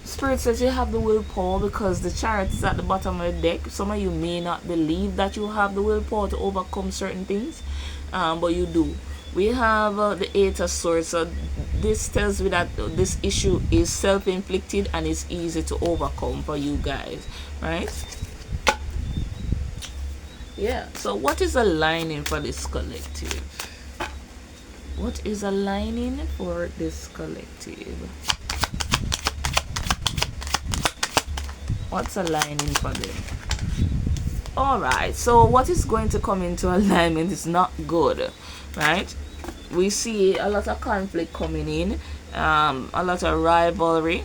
Spirit says you have the willpower, because the Chariot is at the bottom of the deck. Some of you may not believe that you have the willpower to overcome certain things, but you do. We have the Eight of Swords. So this tells me that this issue is self-inflicted and it's easy to overcome for you guys, right? Yeah. So what is aligning for this collective? What is aligning for this collective? What's aligning for them? Alright, so what is going to come into alignment is not good, right? We see a lot of conflict coming in, a lot of rivalry,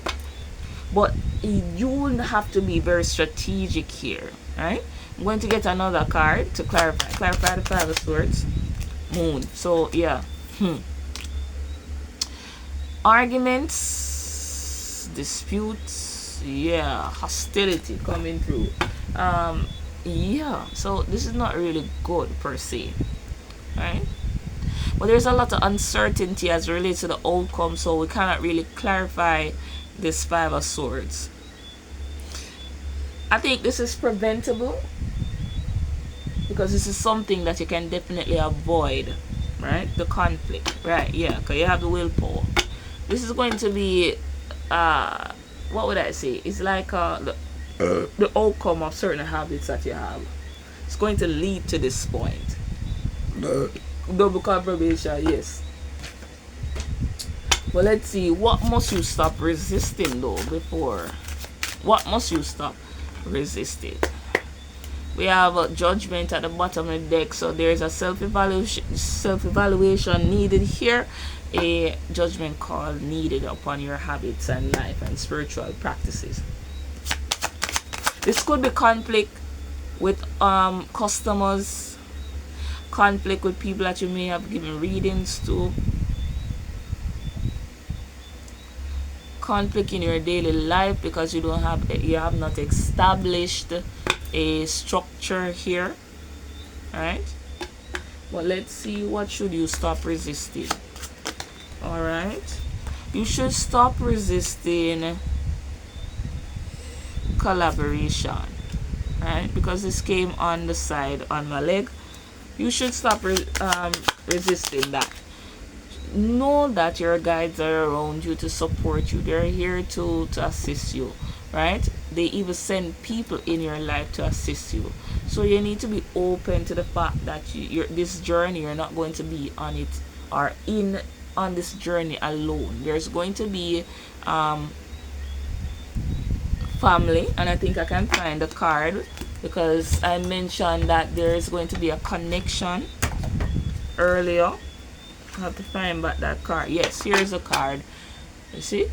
but you will have to be very strategic here, right? I'm going to get another card to clarify the Five of Swords. Moon. So yeah, arguments, disputes, yeah, hostility coming through. Yeah, so this is not really good per se, right? But there's a lot of uncertainty as it relates to the outcome, so we cannot really clarify this Five of Swords. I think this is preventable, because this is something that you can definitely avoid, right? The conflict, right? Yeah, because you have the willpower. This is going to be what would I say? It's like the outcome of certain habits that you have. It's going to lead to this point. Double confirmation, yes. But let's see, what must you stop resisting though before? What must you stop resisting? We have a Judgment at the bottom of the deck, so there's a self-evaluation needed here. A judgment call needed upon your habits and life and spiritual practices. This could be conflict with customers, conflict with people that you may have given readings to, conflict in your daily life because you have not established a structure here, right? But let's see, what should you stop resisting? All right, you should stop resisting collaboration, right? Because this came on the side on my leg. You should stop resisting that. Know that your guides are around you to support you. They're here to assist you, right? They even send people in your life to assist you. So you need to be open to the fact that this journey, you're not going to be on it or on this journey alone. There's going to be family, and I think I can find the card because I mentioned that there is going to be a connection earlier. I have to find back that card. Yes, here's a card. You see,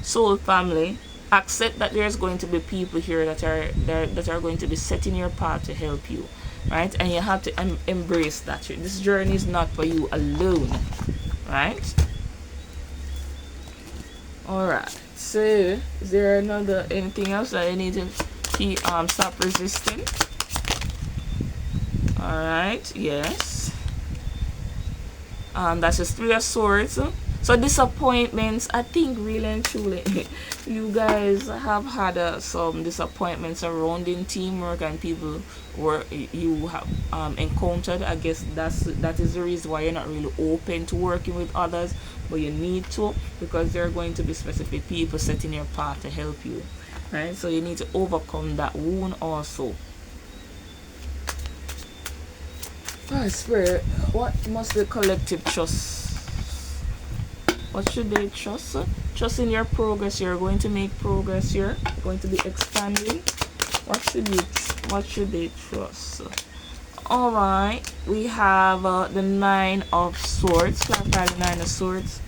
soul family. Accept that there's going to be people here that are going to be setting your path to help you, right? And you have to embrace that. This journey is not for you alone, right? All right. So, is there anything else that I need to stop resisting? All right. Yes. That's just 3 of Swords. So disappointments, I think really and truly you guys have had some disappointments around in teamwork and people you have encountered. I guess that is the reason why you're not really open to working with others, but you need to, because there are going to be specific people setting your path to help you, right? So you need to overcome that wound also. Alright, Spirit, what must the collective trust? What should they trust? Trust in your progress. You're going to make progress here. You're going to be expanding. What should they trust? Alright, we have the 9 of Swords. Clarify the 9 of Swords.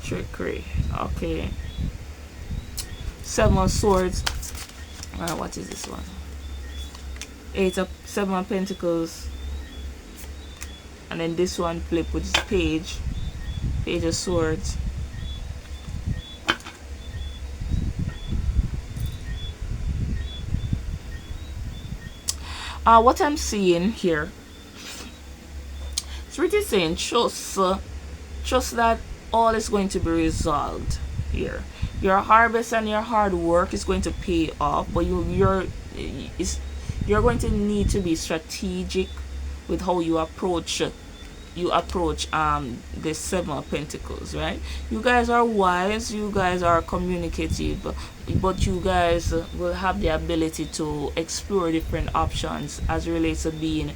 Trickery. Okay. 7 of Swords. Alright, what is this one? 7 of Pentacles, and then this one flip with this Page of Swords. What I'm seeing here, it's really saying trust that all is going to be resolved here. Your harvest and your hard work is going to pay off, but you're going to need to be strategic with how you approach the 7 of Pentacles, right? You guys are wise, you guys are communicative, but you guys will have the ability to explore different options as it relates to being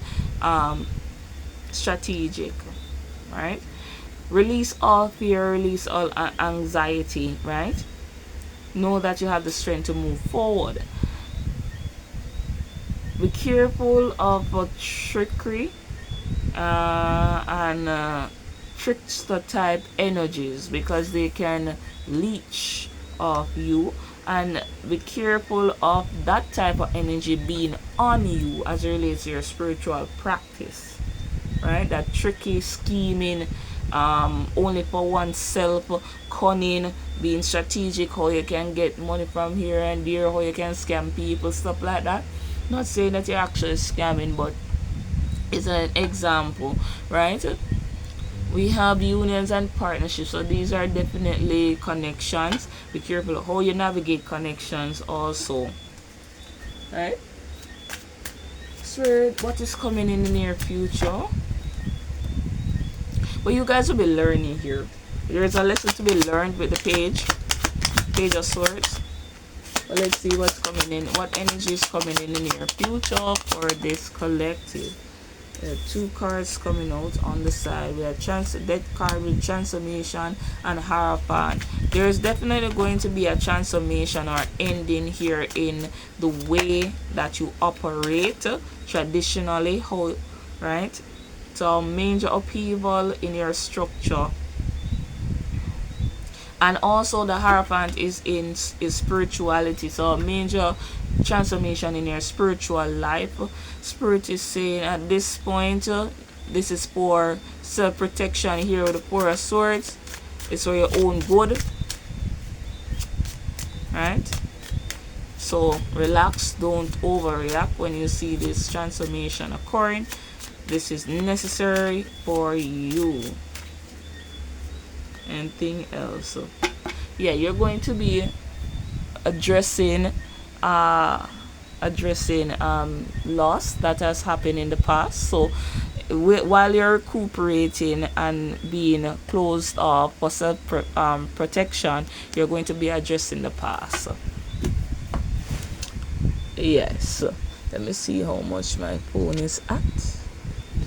strategic, right? Release all fear, release all anxiety, right? Know that you have the strength to move forward. Be careful of trickery and trickster type energies, because they can leech off you, and be careful of that type of energy being on you as it relates to your spiritual practice, right? That tricky scheming, only for oneself, cunning, being strategic, how you can get money from here and there, how you can scam people, stuff like that. Not saying that you're actually scamming, but it's an example, right? We have unions and partnerships, so these are definitely connections. Be careful of how you navigate connections also, right? Spirit, what is coming in the near future? But you guys will be learning here. There is a lesson to be learned with the Page of Swords. But let's see what's coming in. What energy is coming in the near future for this collective? There are 2 cards coming out on the side. We have Death card with transformation and Hierophant. There is definitely going to be a transformation or ending here in the way that you operate traditionally, right? So major upheaval in your structure. And also the Hierophant is spirituality, so major transformation in your spiritual life. Spirit is saying at this point, this is for self-protection here with the Four of Swords. It's for your own good, right? So relax, don't overreact when you see this transformation occurring. This is necessary for you. Anything else? Yeah, you're going to be addressing loss that has happened in the past. So while you're recuperating and being closed off for self protection, you're going to be addressing the past. Yes. Let me see how much my phone is at.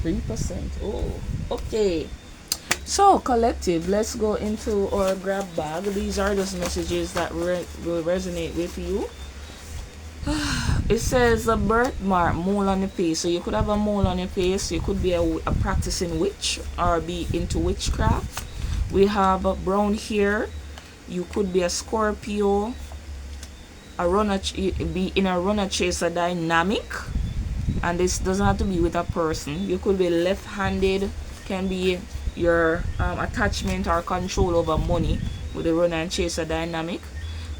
3%. Oh, okay. So, collective, let's go into our grab bag. These are those messages that will resonate with you. It says a birthmark, mole on the face. So, you could have a mole on your face. You could be a practicing witch or be into witchcraft. We have brown hair. You could be a Scorpio. Be in a runner chaser dynamic. And this doesn't have to be with a person. You could be left-handed, can be your attachment or control over money with the runner and chaser dynamic.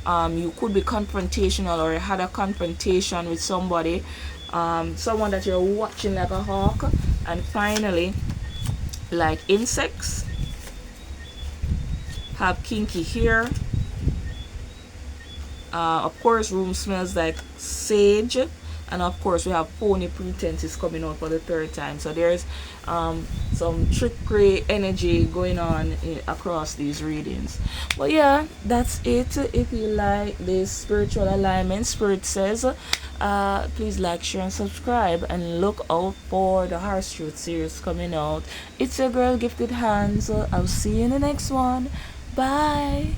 You could be confrontational or had a confrontation with somebody, someone that you're watching like a hawk. And finally, like insects, have kinky hair. Of course, room smells like sage. And of course, we have phony pretenses coming out for the third time. So there's some trickery energy going on across these readings. But yeah, that's it. If you like this spiritual alignment, Spirit says, please like, share, and subscribe. And look out for the Harsh Truth series coming out. It's your girl, Gifted Hands. I'll see you in the next one. Bye.